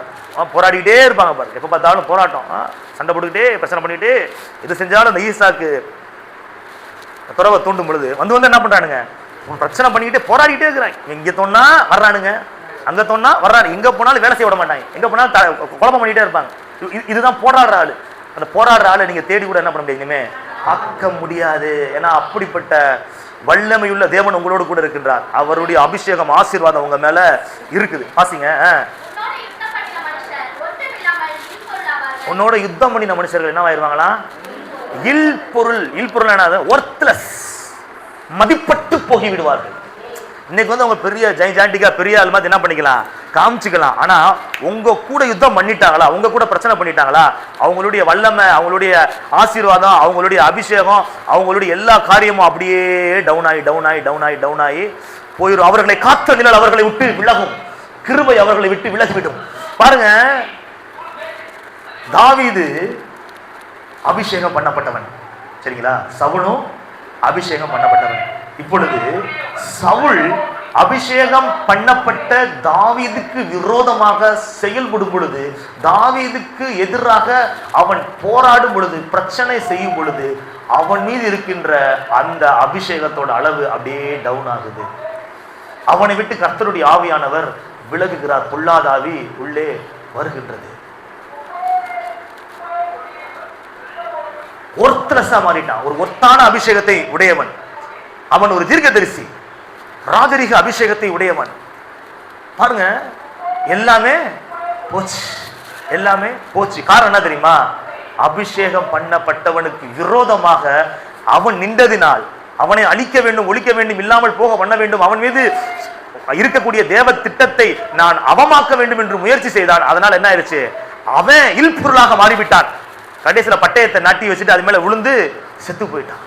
போராடிக்கிட்டே இருப்பாங்க பாரு. எப்ப பார்த்தாலும் போராட்டம், சண்டை போட்டுக்கிட்டே, பிரச்சனை பண்ணிக்கிட்டே, எது செஞ்சாலும் அந்த ஈசாக்கு துறவை தூண்டும் பொழுது வந்து என்ன பண்றானுங்க, பிரச்சனை பண்ணிக்கிட்டே போராடிக்கிட்டே இருக்கிறாங்க. இங்க தோணா வர்றானுங்க, அங்க தோணா வர்றாரு, எங்க போனாலும் வேலை செய்ய விட மாட்டாங்க, எங்க போனாலும் குழப்பம் பண்ணிக்கிட்டே இருப்பாங்க. இதுதான் போராடுற ஆளு. அந்த போராடுற ஆளு நீங்க தேடி கூட என்ன பண்ண முடியாது, இனிமே பார்க்க முடியாது. ஏன்னா அப்படிப்பட்ட வல்லமையுள்ள தேவன் உங்களோடு கூட இருக்கின்றார். அவருடைய அபிஷேகம் ஆசீர்வாதம் உங்க மேல இருக்குது. பாசிங்க, உன்னோட யுத்தம் பண்ணின மனுஷர்கள் என்ன ஆயிருவாங்களா? இல் பொருள் என்னது? ஒர்த்லெஸ், மதிப்பட்டு போகி விடுவார்கள். இன்னைக்கு வந்து அவங்க பெரிய ஜெயஜாண்டிக்கா பெரிய ஆள் மாதிரி என்ன பண்ணிக்கலாம், காமிச்சுக்கலாம். ஆனா உங்க கூட யுத்தம் பண்ணிட்டாங்களா, உங்க கூட பிரச்சனை பண்ணிட்டாங்களா, அவங்களுடைய வல்லமை, அவங்களுடைய ஆசீர்வாதம், அவங்களுடைய அபிஷேகம், அவங்களுடைய எல்லா காரியமும் அப்படியே டவுன் ஆகி போயிடும். அவர்களை காத்த நிழல் அவர்களை விட்டு விலகும், கிருபை அவர்களை விட்டு விலகிவிடும். பாருங்க, தாவீது அபிஷேகம் பண்ணப்பட்டவன், சரிங்களா? சவுலும் அபிஷேகம் பண்ணப்பட்டவன். இப்பொழுது சவுல் அபிஷேகம் பண்ணப்பட்ட தாவீதுக்கு விரோதமாக செயல்படும் பொழுது, தாவீதுக்கு எதிராக அவன் போராடும் பொழுது, பிரச்சனை செய்யும் பொழுது, அவன் மீது இருக்கின்ற அந்த அபிஷேகத்தோட அளவு அப்படியே டவுன் ஆகுது. அவனை விட்டு கர்த்தருடைய ஆவியானவர் விலகுகிறார். பொல்லாத ஆவி உள்ளே வருகின்றது. ஒர்த்லெஸ்ஸா மாறிட்டான். ஒரு ஒத்தான அபிஷேகத்தை உடையவன் அவன், ஒரு தீர்க்கதரிசி, ராஜரிக அபிஷேகத்தை உடையவன். பாருங்க, எல்லாமே போச்சு. காரணம் என்ன தெரியுமா? அபிஷேகம் பண்ணப்பட்டவனுக்கு விரோதமாக அவன் நின்றதினால், அவனை அழிக்க வேண்டும், ஒழிக்க வேண்டும், இல்லாமல் போக பண்ண வேண்டும், அவன் மீது இருக்கக்கூடிய தேவ திட்டத்தை நான் அவமாக்க வேண்டும் என்று முயற்சி செய்தான். அதனால என்ன ஆயிடுச்சு, அவன் இல்பொருளாக மாறிவிட்டான். கடைசியில பட்டயத்தை நாட்டி வச்சுட்டு அது மேல விழுந்து செத்து போயிட்டான்.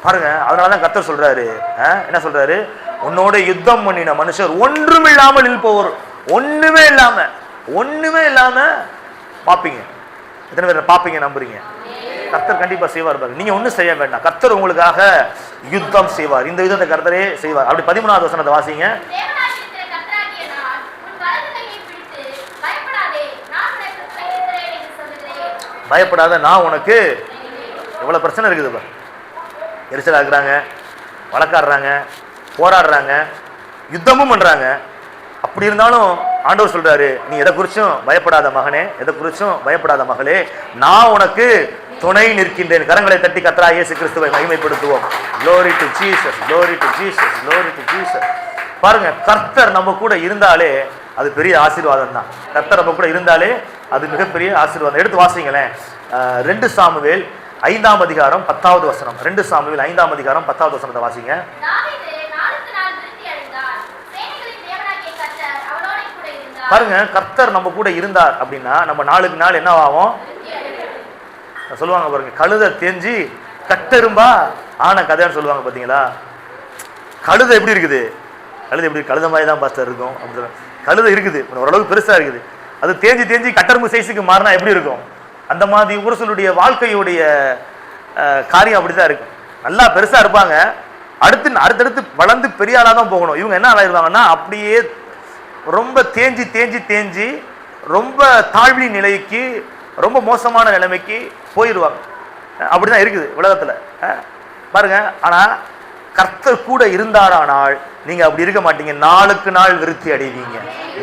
பாருங்க, அதனாலதான் கர்த்தர் சொல்றாரு, என்ன சொல்றாரு, உன்னோட யுத்தம் பண்ணின மனுஷர் ஒன்றுமில்லாமல் இல்போர், ஒண்ணுமே இல்லாம பாப்பீங்க. எத்தனை பேர் பாப்பீங்க நம்புறீங்க? கர்த்தர் கண்டிப்பா செய்வார். பாருங்க, நீங்க ஒண்ணும் செய்ய வேண்டாம், கர்த்தர் உங்களுக்காக யுத்தம் செய்வார். இந்த யுத்தத்தை கர்த்தரே செய்வார். அப்படி 13வது வசனத்தை வாசிங்க. பயப்படாத, நான் உனக்கு. எவ்வளவு பிரச்சனை இருக்குது பாரு. எரிச்சல் ஆக்குறாங்க, வழக்காடுறாங்க, போராடுறாங்க, யுத்தமும் பண்றாங்க. அப்படி இருந்தாலும் ஆண்டவர் சொல்றாரு, நீ எதை குறிச்சும் பயப்படாத மகனே, எதை குறிச்சும் பயப்படாத மகளே, நான் உனக்கு துணை நிற்கின்றேன். கரங்களை தட்டி கர்த்தராகிய இயேசு கிறிஸ்துவை மகிமைப்படுத்துவோம். Glory to Jesus, glory to Jesus, glory to Jesus. பாருங்க, கர்த்தர் நம்ம கூட இருந்தாலே அது பெரிய ஆசீர்வாதம் தான். கர்த்தர் நம்ம கூட இருந்தாலே அது மிகப்பெரிய ஆசீர்வாதம். எடுத்து வாசிங்களேன், 2 சாமுவேல் 5ஆம் அதிகாரம் 10வது வசனம். 2 சாமுவேல் 5ஆம் அதிகாரம் 10வது வசனத்தை வாசிங்க. பாருங்க, கர்த்தர் நம்ம கூட இருந்தார் அப்படின்னா நம்ம நாளுக்கு நாள் என்ன ஆகும் சொல்லுவாங்க பாருங்க, கழுதை தேஞ்சி கட்டெரும்பா ஆன கதைன்னு சொல்லுவாங்க. பாத்தீங்களா, கழுதை எப்படி இருக்குது, கழுதை மாதிரி தான் பாஸ்டர் இருக்கும். அப்படி கழுதை இருக்குது, ஓரளவுக்கு பெருசா இருக்குது, அது தேஞ்சி கட்டெரும்பு சைஸுக்கு மாறினா எப்படி இருக்கும், அந்த மாதிரி ஒரு சிலருடைய வாழ்க்கையுடைய காரியம் அப்படிதான் இருக்கும். நல்லா பெருசா இருப்பாங்க, அடுத்தடுத்து வளர்ந்து பெரிய ஆளா தான் போகணும். இவங்க என்ன ஆகிடுவாங்கன்னா அப்படியே ரொம்ப தேஞ்சி ரொம்ப தாழ்வி நிலைக்கு, ரொம்ப மோசமான நிலைமைக்கு போயிடுவாங்க. அப்படிதான் இருக்குது உலகத்துல பாருங்க. ஆனா கர்த்தர் கூட இருந்தாரானால் நீங்க அப்படி இருக்க மாட்டீங்க, நாளுக்கு நாள் விருத்தி அடைவீங்க,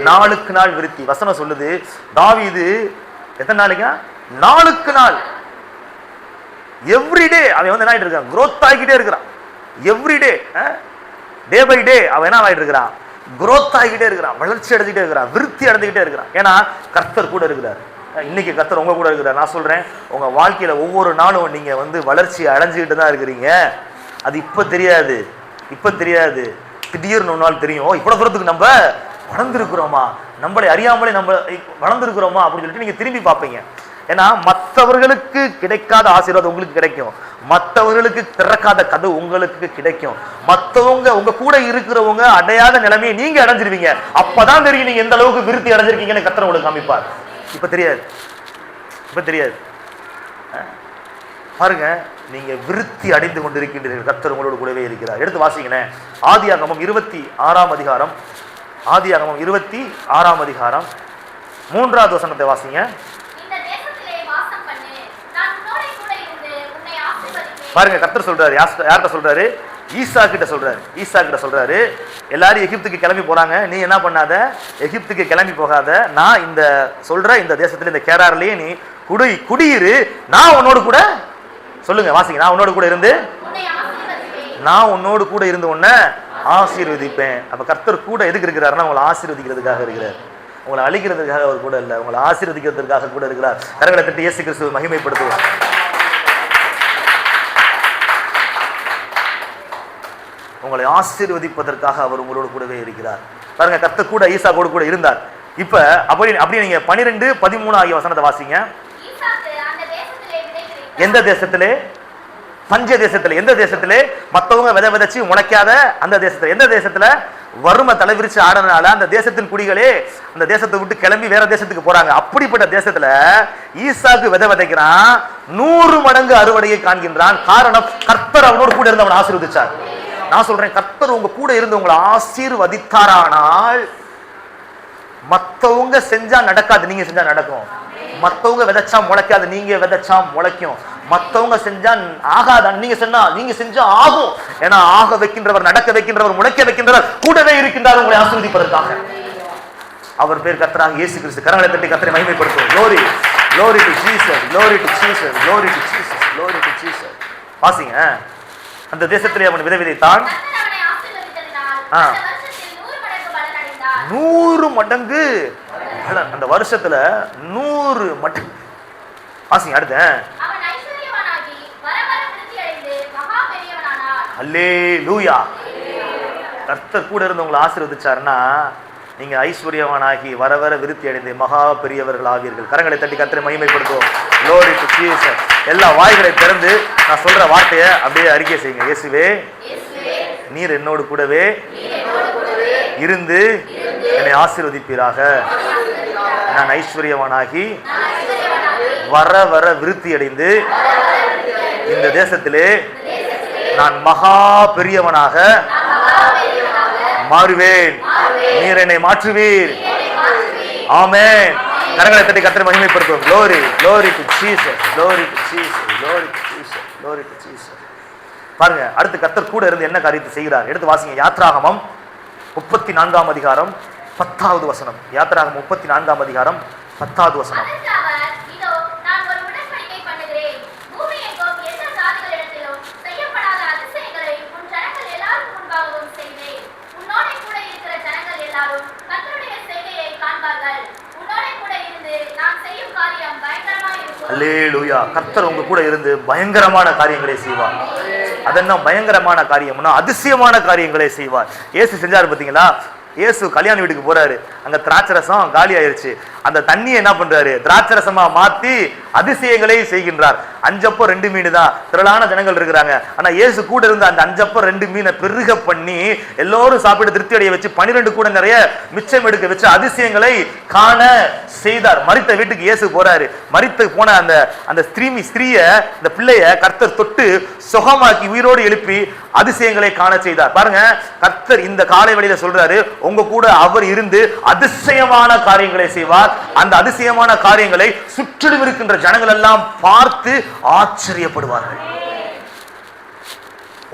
நாளுக்கு நாள் விருத்தி. வசனம் சொல்லுது, தாவீது எத்தனை நாளைக்கு, நாளுக்கு நாள், எவ்ரிடே அவன் வந்து என்ன ஆகிட்டு இருக்கான், குரோத் ஆகிக்கிட்டே இருக்கிறான். எவ்ரிடே, டே பை டே அவன் என்ன ஆகிட்டு இருக்கிறான், குரோத் ஆகிக்கிட்டே இருக்கிறான், வளர்ச்சி அடைஞ்சிக்கிட்டே இருக்கிறான், விருத்தி அடைஞ்சிக்கிட்டே இருக்கிறான். ஏன்னா கர்த்தர் கூட இருக்கிறார். இன்னைக்கு கர்த்தர் உங்க கூட இருக்கிறார். நான் சொல்றேன், உங்க வாழ்க்கையில ஒவ்வொரு நாளும் நீங்க வந்து வளர்ச்சி அடைஞ்சுக்கிட்டு தான் இருக்கிறீங்க. அது இப்ப தெரியாது, திடீர்னு ஒரு நாள் தெரியும், இவ்வளவு தூரத்துக்கு நம்ம வளர்ந்துருக்கிறோமா, நம்மளை அறியாமலே நம்ம வளர்ந்துருக்கிறோமா அப்படின்னு சொல்லிட்டு நீங்க திரும்பி பார்ப்பீங்க. ஏன்னா மற்றவர்களுக்கு கிடைக்காத ஆசீர்வாதம் உங்களுக்கு கிடைக்கும், மற்றவர்களுக்கு திறக்காத கதவு உங்களுக்கு கிடைக்கும், மற்றவங்க உங்க கூட இருக்கிறவங்க அடையாத நிலைமையை நீங்க அடைஞ்சிருவீங்க. அப்பதான் தெரியும் நீங்க எந்த அளவுக்கு விருத்தி அடைஞ்சிருக்கீங்கன்னு கர்த்தர் உங்களுக்கு காமிப்பார். இப்ப தெரியாது. பாருங்க, நீங்க விருத்தி அடைந்து கொண்டிருக்கின்றீர்கள், கர்த்தர் உங்களோடு கூடவே இருக்கிறார். எடுத்து வாசிங்களேன், ஆதியாகமம் 26ஆம் அதிகாரம், ஆதியாகமம் 26ஆம் அதிகாரம் 3வது வசனத்தை வாசிங்க. பாருங்க, கர்த்தர் சொல்றாரு, யார்கிட்ட சொல்றாரு, ஈசா கிட்ட சொல்றாரு, எல்லாரும் எகிப்துக்கு கிளம்பி போறாங்க, நீ என்ன பண்ணாத, எகிப்துக்கு கிளம்பி போகாத, நான் இந்த சொல்ற இந்த தேசத்துல இந்த கேரார்லயே நீ குடியிரு, நான் உன்னோடு கூட, சொல்லுங்க வாசிங்க, நான் உன்னோடு கூட இருந்து உன்னை ஆசீர்வதிப்பேன். அப்ப கர்த்தர் கூட எதுக்கு இருக்கிறாருன்னா உங்களை ஆசீர்வதிக்கிறதுக்காக இருக்கிறார், உங்களை அழிக்கிறதுக்காக அவர் கூட இல்ல, உங்களை ஆசீர்வதிக்கிறதுக்காக கூட இருக்கிறார். கரங்களை தட்டி இயேசு கிறிஸ்துவை மகிமைப்படுத்துவார். உங்களை ஆசீர்வதிப்பதற்காக அவர் உங்களோடு கூடவே இருக்கிறார். பாருங்க, கர்த்தர் கூட ஈசா கூட இருந்தார். இப்ப அப்படி நீங்க 12-13 ஆகிய வசனத்தை வாசிங்க. எந்த தேசத்திலே, பஞ்ச தேசத்திலே, எந்த தேசத்திலே, மற்றவங்க விதைச்சு முளைக்காத அந்த தேசத்துல, எந்த தேசத்துல வறுமை தலைவிரிச்சு ஆடனால அந்த தேசத்தின் குடிகளே அந்த தேசத்தை விட்டு கிளம்பி வேற தேசத்துக்கு போறாங்க. அப்படிப்பட்ட தேசத்துல ஈசாக்கு விதைக்கிறான், 100 மடங்கு அறுவடையை காண்கின்றான். காரணம், கர்த்தர் அவனோடு கூட இருந்து அவனை ஆசீர்வதிச்சார். நான் சொல்றேன், கர்த்தர் உங்க கூட இருந்து உங்களை ஆசீர்வதித்தாரானால் மத்தவங்க செஞ்சா நடக்காது, நீங்க செஞ்சா நடக்கும். மத்தவங்க விதைச்சா முளைக்காது, நீங்க விதைச்சா முளைக்கும். மத்தவங்க செஞ்சா ஆகாத, நீங்க செஞ்சா ஆகும். ஏன்னா ஆக வைக்கின்றவர், நடக்க வைக்கின்றவர், முளைக்க வைக்கின்றவர் கூடவே இருக்கின்றார் உங்களை ஆசீர்வதிப்பதற்காக. அவர் பேர் கர்த்தராகிய இயேசு கிறிஸ்து. கரங்களை தட்டி கர்த்தரை மகிமைப்படுத்துவோம். glory glory to Jesus, glory to Jesus, glory to Jesus, glory to Jesus. வாசிங்க, அந்த தேசத்திலே அவன் விதைத்தான், 100 மடங்கு பலன், அந்த வருஷத்துல 100 மடங்கு. வாசிங்க அடுத்த. அல்லேலூயா. கர்த்தர் கூட இருந்து உங்களை ஆசீர்வதிச்சாருன்னா நீங்க ஐஸ்வர்யவானாகி வர வர விருத்தி அடைந்து மகா பெரியவர்கள் ஆவீர்கள். கரங்களை தட்டி கர்த்தரை மகிமைப்படுத்துவோம். Glory to Jesus. எல்லா வாய்களை திறந்து நான் சொல்ற வார்த்தையை அப்படியே அறிக்கை செய்யுங்க. இயேசுவே, நீர் என்னோடு கூடவே இருந்து என்னை ஆசீர்வதிப்பீராக. நான் ஐஸ்வர்யவானாகி வர வர விருத்தி அடைந்து இந்த தேசத்திலே நான் மகா பெரியவனாக மாறுவேன். நீர் என்னை மாற்றுவீர். ஆமென். கரங்களை தட்டி கர்த்தரை மகிமைப்படுத்துவோம். Glory, glory to Jesus, glory to Jesus, glory to Jesus, glory to Jesus. பாருங்க, அடுத்து கர்த்தர் கூட இருந்து என்ன காரியத்தை செய்கிறார் எடுத்து வாசிங்க. யாத்ராகமம் 34ஆம் அதிகாரம் 10வது வசனம். யாத்ராகமம் 34ஆம் அதிகாரம் 10வது வசனம். அல்லேலூயா. கர்த்தர் உங்க கூட இருந்து பயங்கரமான காரியங்களை செய்வார். அதென்ன பயங்கரமான காரியம்னா அதிசயமான காரியங்களை செய்வார். இயேசு செஞ்சாரு பாத்தீங்களா? இயேசு கல்யாண வீட்டுக்கு போறாரு, அங்க திராட்சரசம் காலி ஆயிருச்சு. அந்த தண்ணியை என்ன பண்றாரு? திராட்சரசமா மாத்தி அதிசயங்களை செய்கின்றார். 5 அப்பம் 2 மீன் தான், திரளான ஜனங்கள் இருக்கிறாங்க. ஆனா இயேசு கூட இருந்த அந்த 5 அப்பம் 2 மீனை பெருக பண்ணி எல்லோரும் சாப்பிட்டு திருப்தி அடைய வச்சு 12 கூட நிறைய மிச்சம் எடுக்க வச்சு அதிசயங்களை காண செய்தார். மரித்த வீட்டுக்கு இயேசு போறாரு. மரித்து போன அந்த ஸ்திரீய இந்த பிள்ளைய கர்த்தர் தொட்டு சுகமாக்கி உயிரோடு எழுப்பி அதிசயங்களை காண செய்தார். பாருங்க, கர்த்தர் இந்த காலை வேளையில சொல்றாரு, உங்க கூட அவர் இருந்து அதிசயமான காரியங்களை செய்வார். அந்த அதிசயமான காரியங்களை சுற்றிலும் இருக்கின்ற ஜனங்கள் எல்லாம் பார்த்து ஆச்சரியப்படுவார்கள்.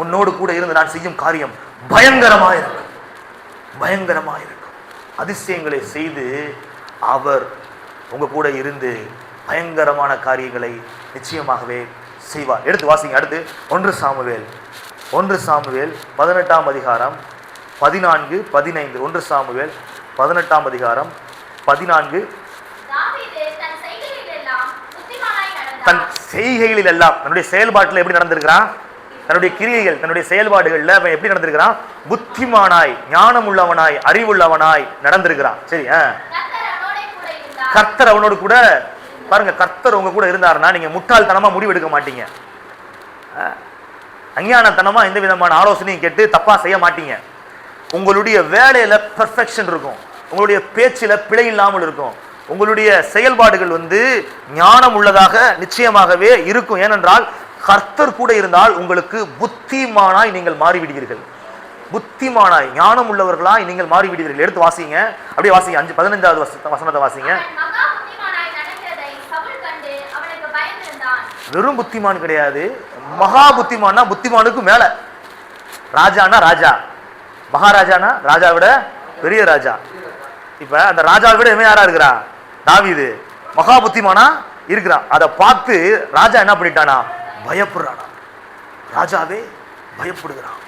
உன்னோடு கூட இருந்து நான் செய்யும் காரியம் பயங்கரமாயிருக்கும், பயங்கரமாயிருக்கும். அதிசயங்களை செய்து அவர் உங்க கூட இருந்து பயங்கரமான காரியங்களை நிச்சயமாகவே செய்வார். எடுத்து வாசிங்க. அடுத்து 1 சாமுவேல் 18ஆம் அதிகாரம் 14, 15. 1 சாமுவேல் 18ஆம் அதிகாரம் 14. தன் செய்கைகளில் எல்லாம், தன்னுடைய செயல்பாட்டில் எப்படி நடந்திருக்கிறான்? தன்னுடைய கிரியைகள், தன்னுடைய செயல்பாடுகள்ல அவன் எப்படி நடந்திருக்கிறான்? புத்திமானாய், ஞானம் உள்ளவனாய், அறிவுள்ளவனாய் நடந்திருக்கிறான். சரி, கர்த்தர் அவனோடு கூட. பாருங்க, கர்த்தர் உங்க கூட இருந்தாருன்னா நீங்க முட்டாள்தனமா முடிவெடுக்க மாட்டீங்க. அஞ்ஞானத்தனமா எந்த விதமான ஆலோசனையும் கேட்டு தப்பா செய்ய மாட்டீங்க. உங்களுடைய வேலையில பெர்ஃபெக்ஷன் இருக்கும், உங்களுடைய பேச்சில பிழை இல்லாமல் இருக்கும், உங்களுடைய செயல்பாடுகள் ஞானம் உள்ளதாக நிச்சயமாகவே இருக்கும். ஏனென்றால் கர்த்தர் கூட இருந்தால் உங்களுக்கு புத்திமானாய் நீங்கள் மாறிவிடுவீர்கள். புத்திமானாய், ஞானம் உள்ளவர்களாய் நீங்கள் மாறிவிடுவீர்கள். எடுத்து வாசிங்க, அப்படியே வாசிங்க. 15வது வசனத்தை வாசிங்க. வெறும் புத்திமான் கிடையாது, மகா புத்திமானா புத்திமானுக்கு மேல. ராஜானா ராஜா, மகாராஜானா ராஜா விட பெரிய ராஜா. இப்ப அந்த ராஜாவை விட யாரா இருக்கிறா? தாவீது மகா புத்திமானா இருக்கிறான். அதை பார்த்து ராஜா என்ன பண்ணிட்டானா? பயப்படுறானா. ராஜாவே பயப்படுகிறான்.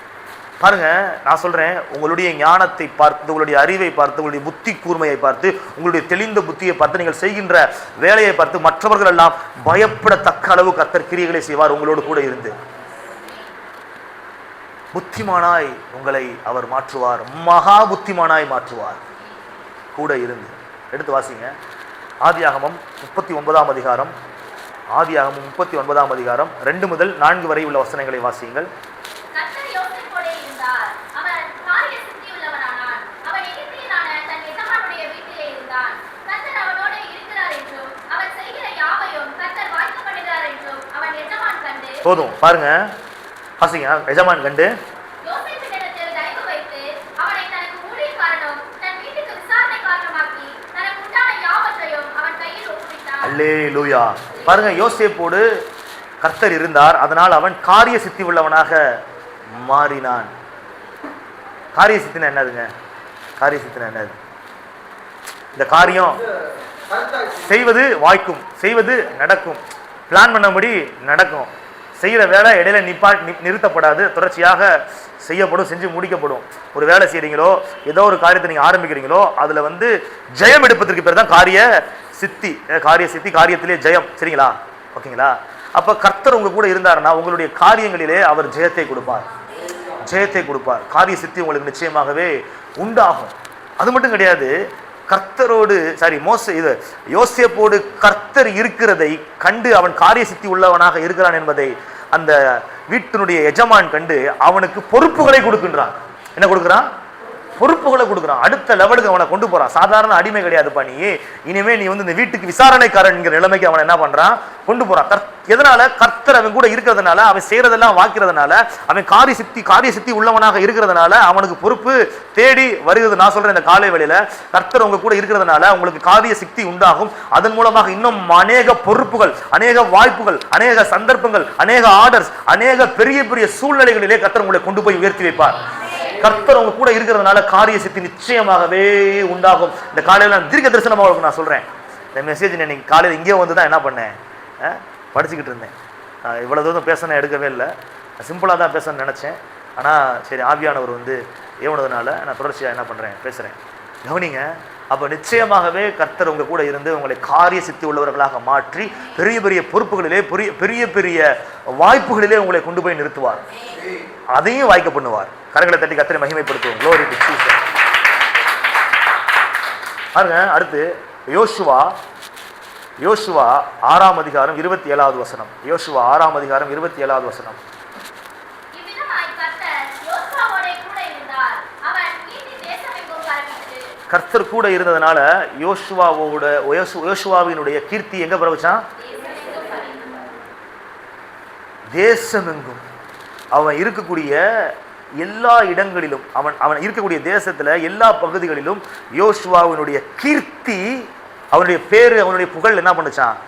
பாருங்க, நான் சொல்றேன், உங்களுடைய ஞானத்தை பார்த்து, உங்களுடைய அறிவை பார்த்து, உங்களுடைய புத்தி கூர்மையை பார்த்து, உங்களுடைய தெளிந்த புத்தியை பார்த்து, நீங்கள் செய்கின்ற வேலையை பார்த்து மற்றவர்கள் எல்லாம் பயப்படத்தக்க அளவு கர்த்தர் கிரியைகளை செய்வார் உங்களோடு கூட இருந்து. புத்திமானாய் உங்களை அவர் மாற்றுவார், மகா புத்திமானாய் மாற்றுவார் கூட இருந்து. எடுத்து வாசிங்க. ஆதியாகமம் 39ஆம் அதிகாரம், ஆதியாகமம் 39ஆம் அதிகாரம் 2 முதல் 4 வரை உள்ள வசனங்களை வாசியுங்கள். போதும், பாருங்க, வாசிங்க. எஜமான் கண்டு அல்லேலூயா. பாருங்க, யோசேப்போடு கர்த்தர் இருந்தார், அதனால் அவன் காரிய சித்தி உள்ளவனாக மாறினான். காரிய சித்தினா என்னதுங்க? காரிய சித்தினா என்னது? இந்த காரியம் செய்வது வாய்க்கும், செய்வது நடக்கும், பிளான் பண்ணபடி நடக்கும். செய்கிற வேலை இடையில நிறுத்தப்படாது, தொடர்ச்சியாக செய்யப்படும், செஞ்சு முடிக்கப்படும். ஒரு வேலை செய்கிறீங்களோ, ஏதோ ஒரு காரியத்தை நீங்கள் ஆரம்பிக்கிறீங்களோ, அதில் ஜெயம் எடுப்பதற்கு பேர் தான் காரிய சித்தி. காரிய சித்தி, காரியத்திலே ஜெயம். சரிங்களா? ஓகேங்களா? அப்போ கர்த்தர் உங்க கூட இருந்தாருன்னா உங்களுடைய காரியங்களிலே அவர் ஜெயத்தை கொடுப்பார். ஜெயத்தை கொடுப்பார். காரிய சித்தி உங்களுக்கு நிச்சயமாகவே உண்டாகும். அது மட்டும் கிடையாது, கர்த்தரோடு யோசேப்போடு கர்த்தர் இருக்கிறதை கண்டு அவன் காரிய சித்தி உள்ளவனாக இருக்கிறான் என்பதை அந்த வீட்டினுடைய எஜமான் கண்டு அவனுக்கு பொறுப்புகளை கொடுக்கின்றான். என்ன கொடுக்குறான்? பொறுப்புகளை கொடுக்குறான். அடுத்த லெவலுக்கு அவனை கொண்டு போறான். சாதாரண அடிமை கிடையாதுப்பா நீ, இனிமே நீ இந்த வீட்டுக்கு விசாரணைக்காரன் நிலைமைக்கு அவனை என்ன பண்றான்? கொண்டு போறான். எதனால? கர்த்தர் அவன் கூட இருக்கிறதுனால, அவன் செய்யறதெல்லாம் வாக்கிறதுனால, அவன் காரிய சித்தி உள்ளவனாக இருக்கிறதுனால அவனுக்கு பொறுப்பு தேடி வருகிறது. நான் சொல்றேன், இந்த காலை வேளையில கர்த்தர் உங்க கூட இருக்கிறதுனால உங்களுக்கு காரிய சித்தி உண்டாகும். அதன் மூலமாக இன்னும் அநேக பொறுப்புகள், அநேக வாய்ப்புகள், அநேக சந்தர்ப்பங்கள், அநேக ஆர்டர்ஸ், அநேக பெரிய பெரிய சூழ்நிலைகளிலே கர்த்தர் உங்களை கொண்டு போய் உயர்த்தி வைப்பார். கர்த்தர் உங்க கூட இருக்கிறதுனால காரிய சித்தி நிச்சயமாகவே உண்டாகும். இந்த காலையில நான் தீர்க்க தரிசனமாக நான் சொல்றேன். இந்த மெசேஜ் இன்னைக்கு காலையில் இங்கே வந்து தான் என்ன பண்ணேன், படிச்சுக்கிட்டு இருந்தேன். இவ்வளவு தூரம் பேசணும் எடுக்கவே இல்லை, சிம்பிளாக தான் பேசணும்னு நினச்சேன். ஆனால் சரி, ஆவியானவர் ஏவுனதுனால நான் தொடர்ச்சியாக என்ன பண்ணுறேன், பேசுகிறேன். கவனிங்க. அப்போ நிச்சயமாகவே கர்த்தர் உங்க கூட இருந்து உங்களை காரிய சித்தி உள்ளவர்களாக மாற்றி பெரிய பெரிய பொறுப்புகளிலே பெரிய பெரிய வாய்ப்புகளிலே உங்களை கொண்டு போய் நிறுத்துவார். அதையும் வாய்க்க பண்ணுவார். கரங்களை தட்டி கர்த்தரை மகிமைப்படுத்துவோம். Glory to Jesus. பாருங்க, அடுத்து யோசுவா 6ஆம் அதிகாரம் 27வது வசனம். யோசுவா 6ஆம் அதிகாரம் 27வது வசனம். கர்த்தர் கூட இருந்ததுனால யோசுவாவினுடைய கீர்த்தி எங்க பரவுச்சான்? தேசமெங்கும். அவன் இருக்கக்கூடிய எல்லா இடங்களிலும், அவன் இருக்கக்கூடிய தேசத்துல எல்லா பகுதிகளிலும் யோசுவாவினுடைய கீர்த்தி, அவனுடைய பேரு, அவனுடைய புகழ் என்ன பண்ணுச்சான்?